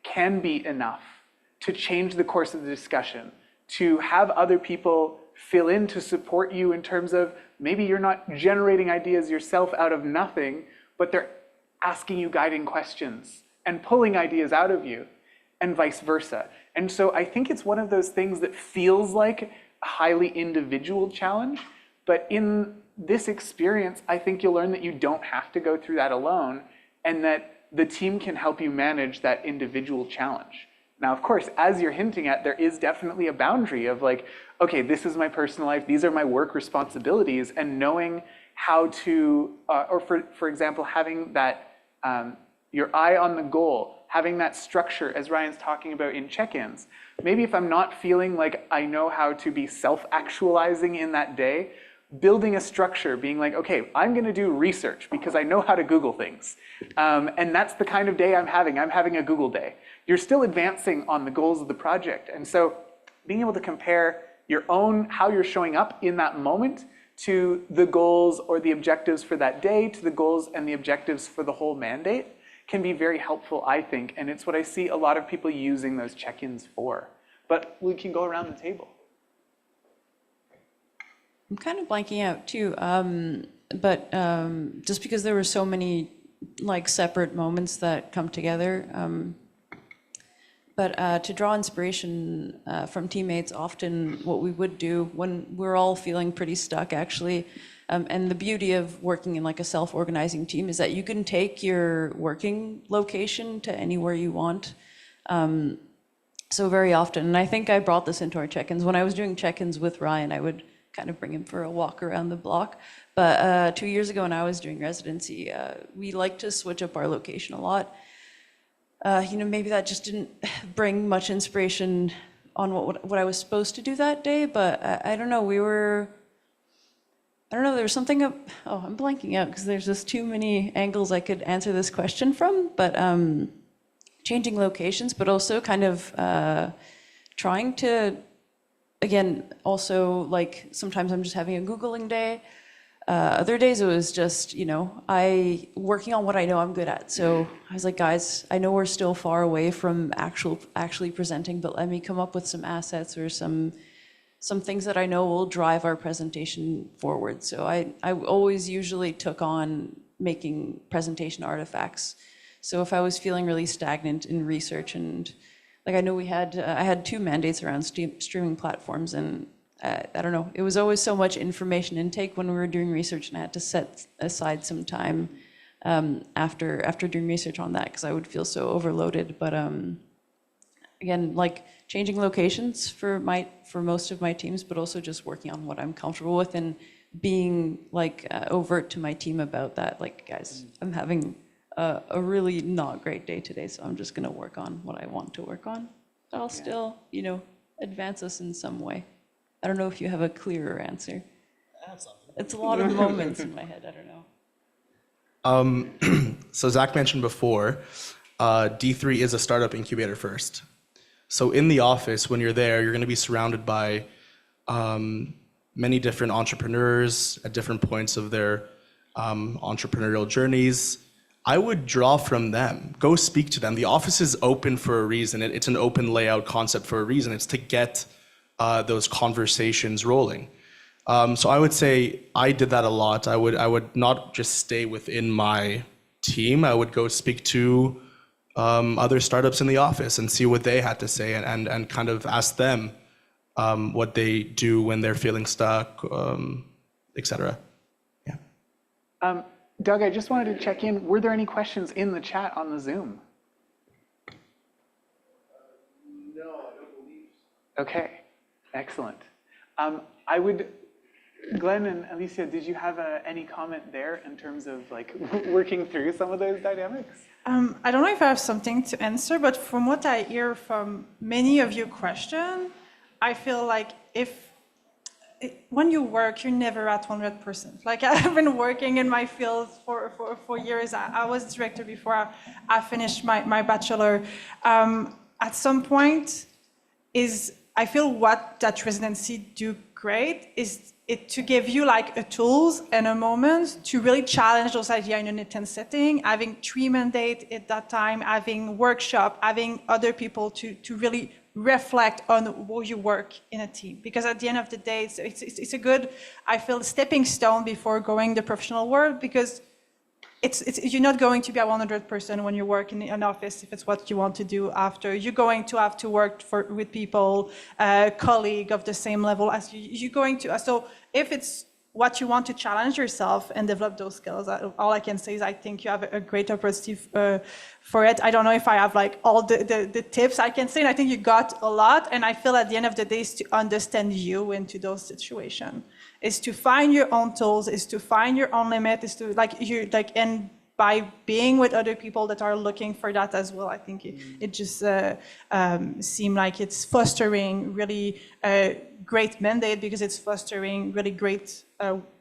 can be enough to change the course of the discussion, to have other people fill in to support you in terms of maybe you're not generating ideas yourself out of nothing, but they're asking you guiding questions and pulling ideas out of you, and vice versa. And so I think it's one of those things that feels like a highly individual challenge, but in this experience, I think you'll learn that you don't have to go through that alone, and that the team can help you manage that individual challenge. Now, of course, as you're hinting at, there is definitely a boundary of like, okay, this is my personal life, these are my work responsibilities, and knowing how to, or for example, having that, your eye on the goal, having that structure, as Ryan's talking about in check-ins. Maybe if I'm not feeling like I know how to be self-actualizing in that day, building a structure, being like, okay, I'm going to do research because I know how to Google things. And that's the kind of day I'm having. I'm having a Google day. You're still advancing on the goals of the project. And so being able to compare your own, how you're showing up in that moment to the goals or the objectives for that day, to the goals and the objectives for the whole mandate, can be very helpful, I think. And it's what I see a lot of people using those check-ins for. But we can go around the table. I'm kind of blanking out too, but just because there were so many like separate moments that come together. But to draw inspiration from teammates, often what we would do when we're all feeling pretty stuck actually, and the beauty of working in like a self-organizing team is that you can take your working location to anywhere you want. So very often, and I think I brought this into our check-ins. When I was doing check-ins with Ryan, I would kind of bring him for a walk around the block. But 2 years ago when I was doing residency, we like to switch up our location a lot. You know, maybe that just didn't bring much inspiration on what I was supposed to do that day, but I don't know, there was something I'm blanking out because there's just too many angles I could answer this question from, but changing locations, but also kind of trying to, again, also like sometimes I'm just having a Googling day. Other days it was just, you know, working on what I know I'm good at. So I was like, guys, I know we're still far away from actually presenting, but let me come up with some assets or some things that I know will drive our presentation forward. So I always usually took on making presentation artifacts. So if I was feeling really stagnant in research, and like I know I had 2 mandates around streaming platforms, and I don't know, it was always so much information intake when we were doing research, and I had to set aside some time after doing research on that because I would feel so overloaded. But again, like changing locations for most of my teams, but also just working on what I'm comfortable with and being like overt to my team about that. Like, guys, I'm having a really not great day today, so I'm just gonna work on what I want to work on. But I'll still, advance us in some way. I don't know if you have a clearer answer. It's a lot of moments in my head, I don't know. So Zach mentioned before, D3 is a startup incubator first. So in the office, when you're there, you're going to be surrounded by many different entrepreneurs at different points of their entrepreneurial journeys. I would draw from them. Go speak to them. The office is open for a reason. It's an open layout concept for a reason. It's to get those conversations rolling. So I would say I did that a lot. I would not just stay within my team. I would go speak to other startups in the office and see what they had to say and kind of ask them what they do when they're feeling stuck, etc. Yeah. Doug, I just wanted to check in. Were there any questions in the chat on the Zoom? No, I don't believe so. Okay, excellent. Glenn and Alicia, did you have any comment there in terms of like working through some of those dynamics? I don't know if I have something to answer, but from what I hear from many of your questions, I feel like when you work, you're never at 100%. Like I've been working in my field for years. I was director before I finished my bachelor. At some point, I feel what that residency do great is to give you like a tools and a moment to really challenge those ideas in an intense setting, having 3 mandates at that time, having workshop, having other people to really reflect on how you work in a team. Because at the end of the day, it's a good, I feel, stepping stone before going the professional world, because you're not going to be at 100% when you work in an office if it's what you want to do after. You're going to have to work with people, colleague of the same level as you. You're going to, so if it's what you want to challenge yourself and develop those skills, all I can say is I think you have a great opportunity for it. I don't know if I have like all the tips I can say, and I think you got a lot, and I feel at the end of the day is to understand you into those situations. Is to find your own tools, is to find your own limit, is to and by being with other people that are looking for that as well, I think it just seemed like it's fostering really great mandate, because it's fostering really great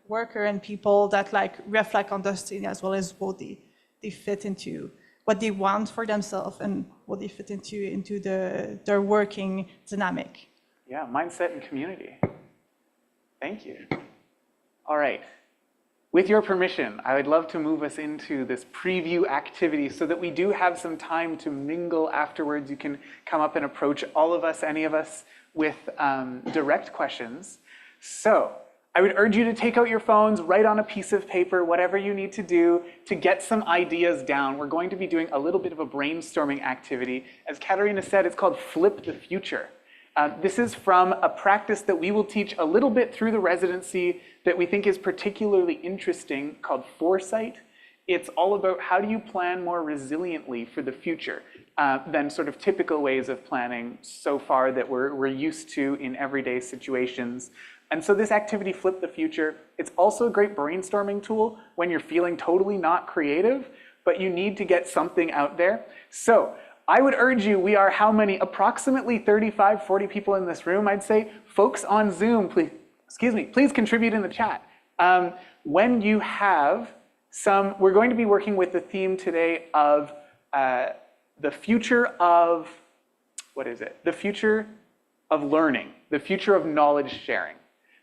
worker and people that like reflect on those things as well as what they fit into, what they want for themselves and what they fit into their working dynamic. Yeah, mindset and community. Thank you. All right. With your permission, I would love to move us into this preview activity so that we do have some time to mingle afterwards. You can come up and approach all of us, any of us, with direct questions. So I would urge you to take out your phones, write on a piece of paper, whatever you need to do to get some ideas down. We're going to be doing a little bit of a brainstorming activity. As Katarina said, it's called Flip the Future. This is from a practice that we will teach a little bit through the residency that we think is particularly interesting, called foresight. It's all about how do you plan more resiliently for the future than sort of typical ways of planning so far that we're used to in everyday situations. And so this activity, Flip the Future, it's also a great brainstorming tool when you're feeling totally not creative, but you need to get something out there. So I would urge you, we are how many? Approximately 35, 40 people in this room, I'd say. Folks on Zoom, please contribute in the chat. When you have we're going to be working with the theme today of the future of, The future of learning, the future of knowledge sharing.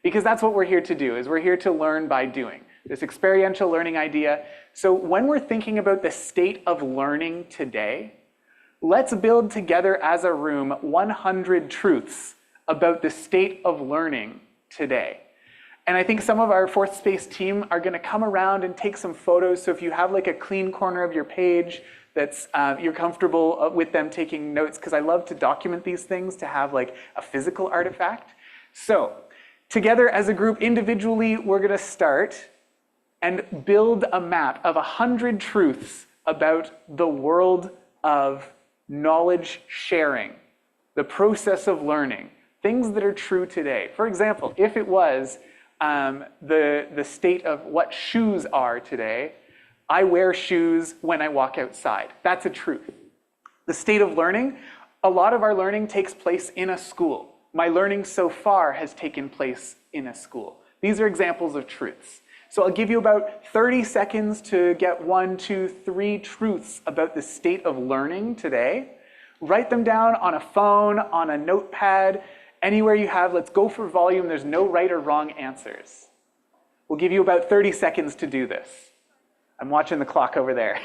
Because that's what we're here to do, is we're here to learn by doing. This experiential learning idea. So when we're thinking about the state of learning today, let's build together as a room 100 truths about the state of learning today. And I think some of our Fourth Space team are going to come around and take some photos. So if you have like a clean corner of your page that's you're comfortable with them taking notes, because I love to document these things to have like a physical artifact. So together as a group, individually, we're going to start and build a map of 100 truths about the world of knowledge sharing the process of learning, things that are true today. For example, if it was the state of what shoes are today, I wear shoes when I walk outside. That's a truth. The state of learning, a lot of our learning takes place in a school. My learning so far has taken place in a school. These are examples of truths. So I'll give you about 30 seconds to get 1, 2, 3 truths about the state of learning today. Write them down on a phone, on a notepad, anywhere you have. Let's go for volume. There's no right or wrong answers. We'll give you about 30 seconds to do this. I'm watching the clock over there.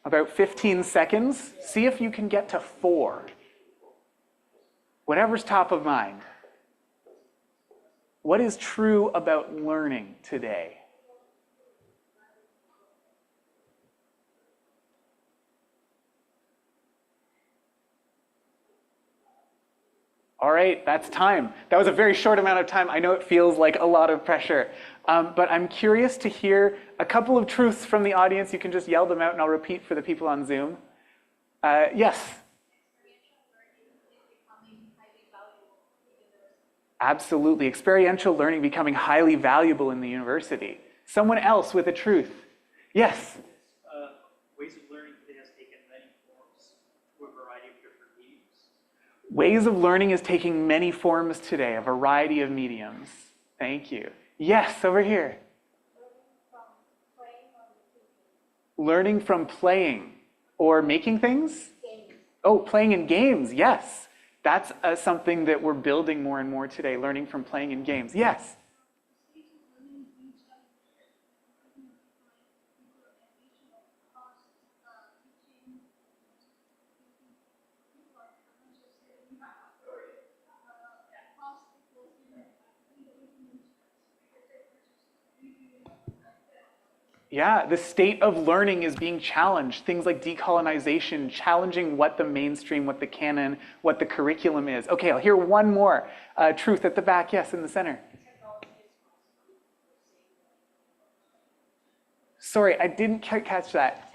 About 15 seconds. See if you can get to 4. Whatever's top of mind. What is true about learning today? All right, that's time. That was a very short amount of time. I know it feels like a lot of pressure, but I'm curious to hear a couple of truths from the audience. You can just yell them out and I'll repeat for the people on Zoom. Yes? Absolutely. Experiential learning becoming highly valuable in the university. Someone else with a truth. Yes? Ways of learning today has taken many forms through a variety of different mediums. Ways of learning is taking many forms today, a variety of mediums. Thank you. Yes, over here. Learning from playing or making things? Oh, playing in games, yes. That's something that we're building more and more today, learning from playing in games. Yes? Yeah, the state of learning is being challenged. Things like decolonization, challenging what the mainstream, what the canon, what the curriculum is. Okay, I'll hear one more truth at the back. Yes, in the center. Sorry, I didn't catch that.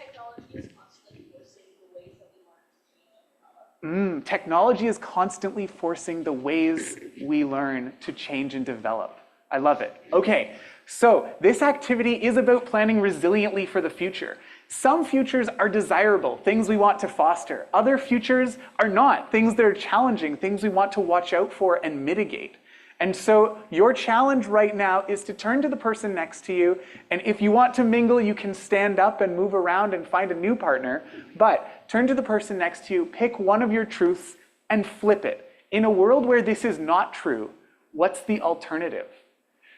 Technology is constantly forcing the ways we learn to change and develop. I love it. Okay. So this activity is about planning resiliently for the future. Some futures are desirable, things we want to foster. Other futures are not, things that are challenging, things we want to watch out for and mitigate. And so your challenge right now is to turn to the person next to you, and if you want to mingle, you can stand up and move around and find a new partner, but turn to the person next to you, pick one of your truths, and flip it. In a world where this is not true, what's the alternative?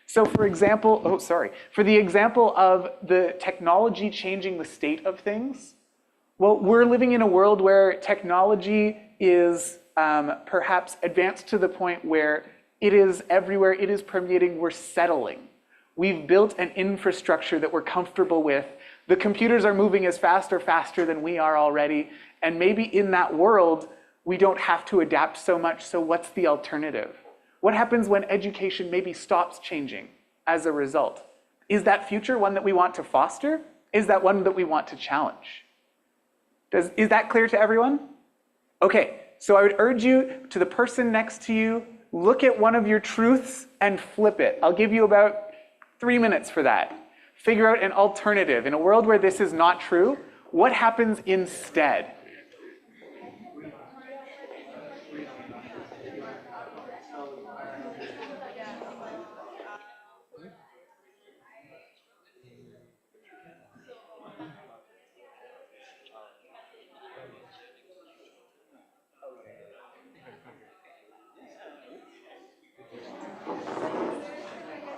So for example, for the example of the technology changing the state of things, well, we're living in a world where technology is perhaps advanced to the point where it is everywhere, it is permeating, we're settling. We've built an infrastructure that we're comfortable with. The computers are moving as fast or faster than we are already, and maybe in that world, we don't have to adapt so much, so what's the alternative? What happens when education maybe stops changing as a result? Is that future one that we want to foster? Is that one that we want to challenge? Is that clear to everyone? Okay, so I would urge you, to the person next to you, look at one of your truths and flip it. I'll give you about 3 minutes for that. Figure out an alternative. In a world where this is not true, what happens instead?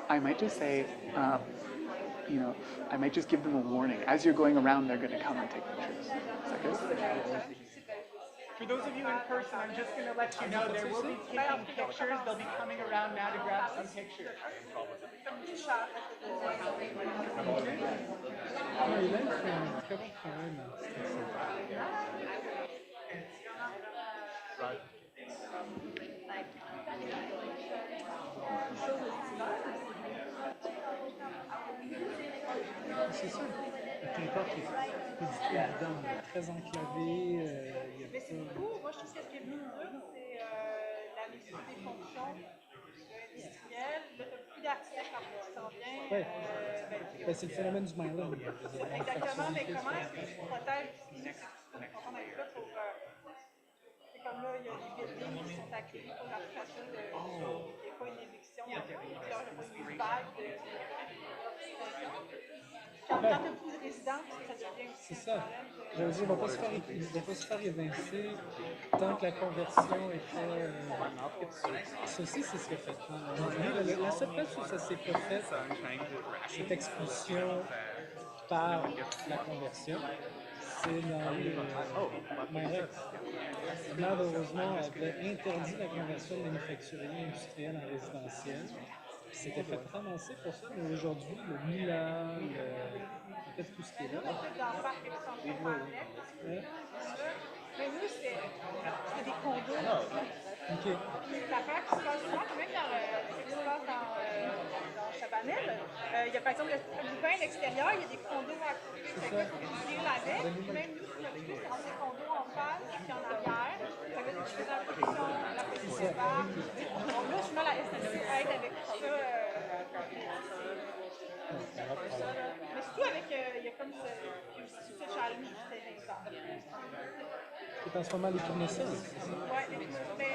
I might just say, I might just give them a warning. As you're going around, they're going to come and take pictures. Is that good? For those of you in person, I'm just going to let you know there will be taking pictures. They'll be coming around now to grab some pictures. c'est ça. Le territoire qui est pas du tout évident, très enclavé. Mais c'est beaucoup. Moi, je trouve que ce qui est plus dur, c'est la maîtrise des fonctions industrielles. Là, tu n'as plus d'accès quand tu s'en viens. Ouais. C'est le phénomène du myelin. Exactement, mais comment est-ce que tu protèges aussi ce qu'on est content d'être là pour. C'est comme là, il y a des buildings qui sont accueillis pour l'application de. Des fois, une éviction. Puis là, il y a une vague de. Quand tu n'as plus de résidence, ça devient aussi. C'est ça. J'avais dit, il ne va pas se faire évincer tant que la conversion était. Ceci, c'est ce que fait. La seule place où ça s'est pas fait, cette expulsion par la conversion, c'est dans le Maroc. Malheureusement, avait interdit la conversion de manufacturier industriel en résidentiel. C'était fait ramasser pour ça, mais aujourd'hui, le Milan, peut-être tout ce qui est là. Mais nous, c'est des condos. OK. L'affaire qui se passe souvent, quand même, ce qui se passe dans Chabanel, il y a par exemple le Louvain à l'extérieur, il y a des condos à côté. Fait que là, il faut dealer avec. Même nous, ce qu'on fait, c'est rendre des condos en face puis en arrière. Fait que là, tu fais la production, la production part. Donc là, je mets la SNC aide avec tout ça. Mais surtout avec, il y a comme ce challenge du territoire. C'est en ce moment les tournesols, c'est ça? Oui, mais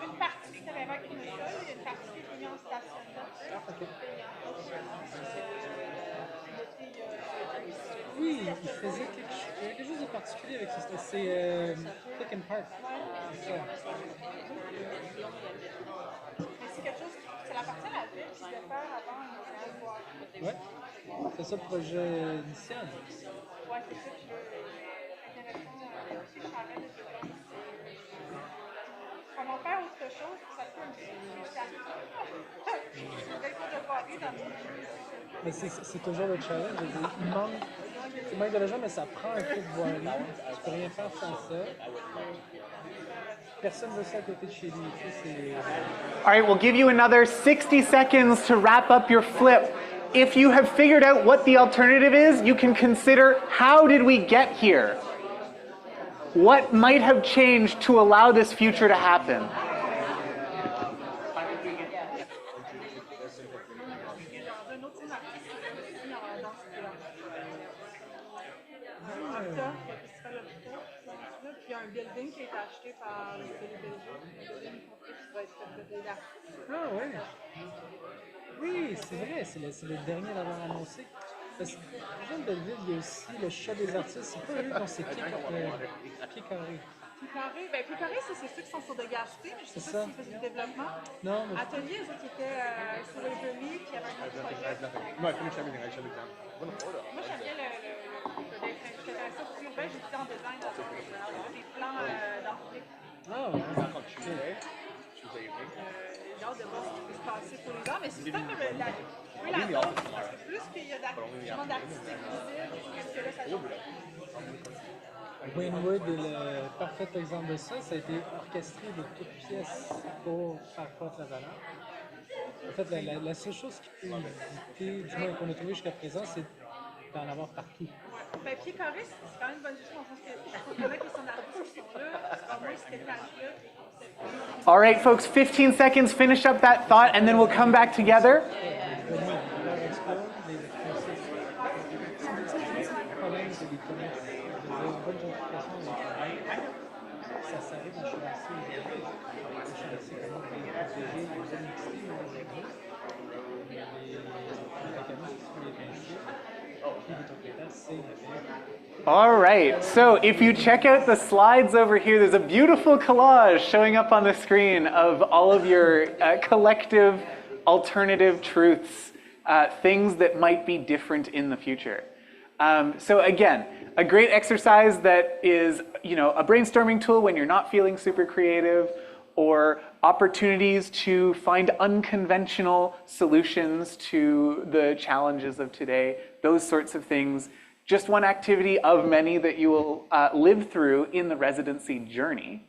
une partie du téléphone qui me il y a une partie qui est mise en stationnement. Oui, il faisait quelque chose de particulier avec ça. C'est Pick and Park. C'est ça. Mais c'est quelque chose c'est la partie à la ville qui se devait faire avant une boîte. Oui, c'est ça le projet initial. Oui, c'est ça. Intéressant. Aussi, je parlais de on va faire autre chose, ça peut un petit peu Mais c'est toujours le challenge. Il manque, c'est manque de l'argent, mais ça prend un peu de voirie. Tu peux rien faire sans ça. Personne ne veut ça à côté de chez lui. All right, we'll give you another 60 seconds to wrap up your flip. If you have figured out what the alternative is, you can consider how did we get here? What might have changed to allow this future to happen? Il y a un building qui est acheté par le Belgique qui va être fait là. Ah oui. Oui, c'est vrai, c'est le dernier à l'avoir annoncé. Parce que dans Belleville, il y a aussi le chat des artistes. C'est pas eux, non, c'est pied carré. Pied carré, c'est ceux qui sont sur de Gaspé, mais je sais pas s'ils faisaient du développement. Non. Atelier, eux qui étaient sur les Denis, qui avaient un autre projet. Moi, j'aime bien je faisais ça pour urbain, j'étais en design, des plans d'entrée. Ah ouais. J'ai hâte de voir ce qui peut se passer pour les gens, mais c'est ça que la dose, parce que plus qu'il y a d'activement d'artistique visible, que là, ça joue. Wynwood est le parfait exemple de ça. Ça a été orchestré de toutes pièces pour faire croître la valeur. En fait, la seule chose qui peut éviter, du moins qu'on a trouvé jusqu'à présent, c'est d'en avoir partout. Ben, pied carré, c'est quand même une bonne chose, dans le sens que il y en a qui sont artistes qui sont là, au moins cet étage-là. All right, folks, 15 seconds, finish up that thought, and then we'll come back together. All right, so if you check out the slides over here, there's a beautiful collage showing up on the screen of all of your collective alternative truths, things that might be different in the future. So again, a great exercise that is, a brainstorming tool when you're not feeling super creative, or opportunities to find unconventional solutions to the challenges of today, those sorts of things. Just one activity of many that you will live through in the residency journey.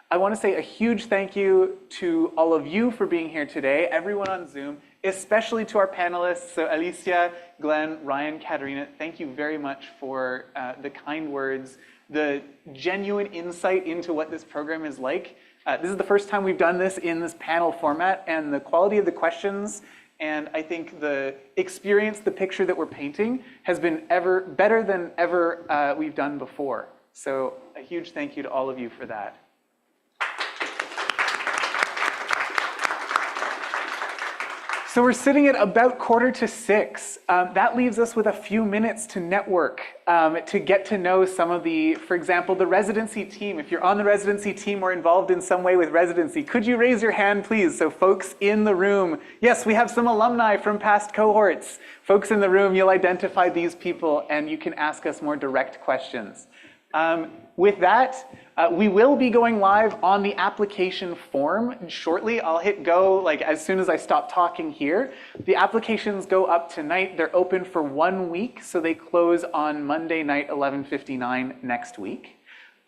I want to say a huge thank you to all of you for being here today, everyone on Zoom, especially to our panelists. So Alicia, Glenn, Ryan, Katerina, thank you very much for the kind words, the genuine insight into what this program is like. This is the first time we've done this in this panel format, and the quality of the questions and I think the experience, the picture that we're painting has been better than ever we've done before. So a huge thank you to all of you for that. So we're sitting at about 5:45. That leaves us with a few minutes to network, to get to know some of the, for example, the residency team. If you're on the residency team or involved in some way with residency, could you raise your hand, please? So folks in the room, yes, we have some alumni from past cohorts. Folks in the room, you'll identify these people and you can ask us more direct questions. With that, we will be going live on the application form shortly. I'll hit go like as soon as I stop talking here. The applications go up tonight. They're open for 1 week, so they close on Monday night, 11:59 next week.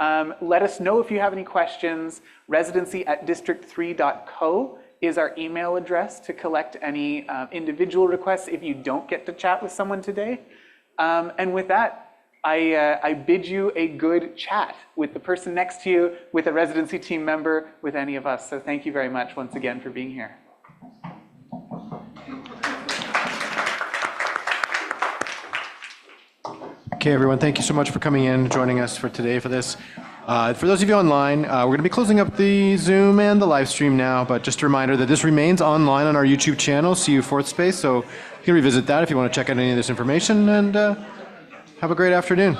Let us know if you have any questions. residency@district3.co is our email address to collect any individual requests if you don't get to chat with someone today. And with that, I bid you a good chat with the person next to you, with a residency team member, with any of us. So thank you very much once again for being here. Okay, everyone, thank you so much for coming in, joining us for today for this. For those of you online, we're going to be closing up the Zoom and the live stream now, but just a reminder that this remains online on our YouTube channel, CU Fourth Space, so you can revisit that if you want to check out any of this information, and have a great afternoon.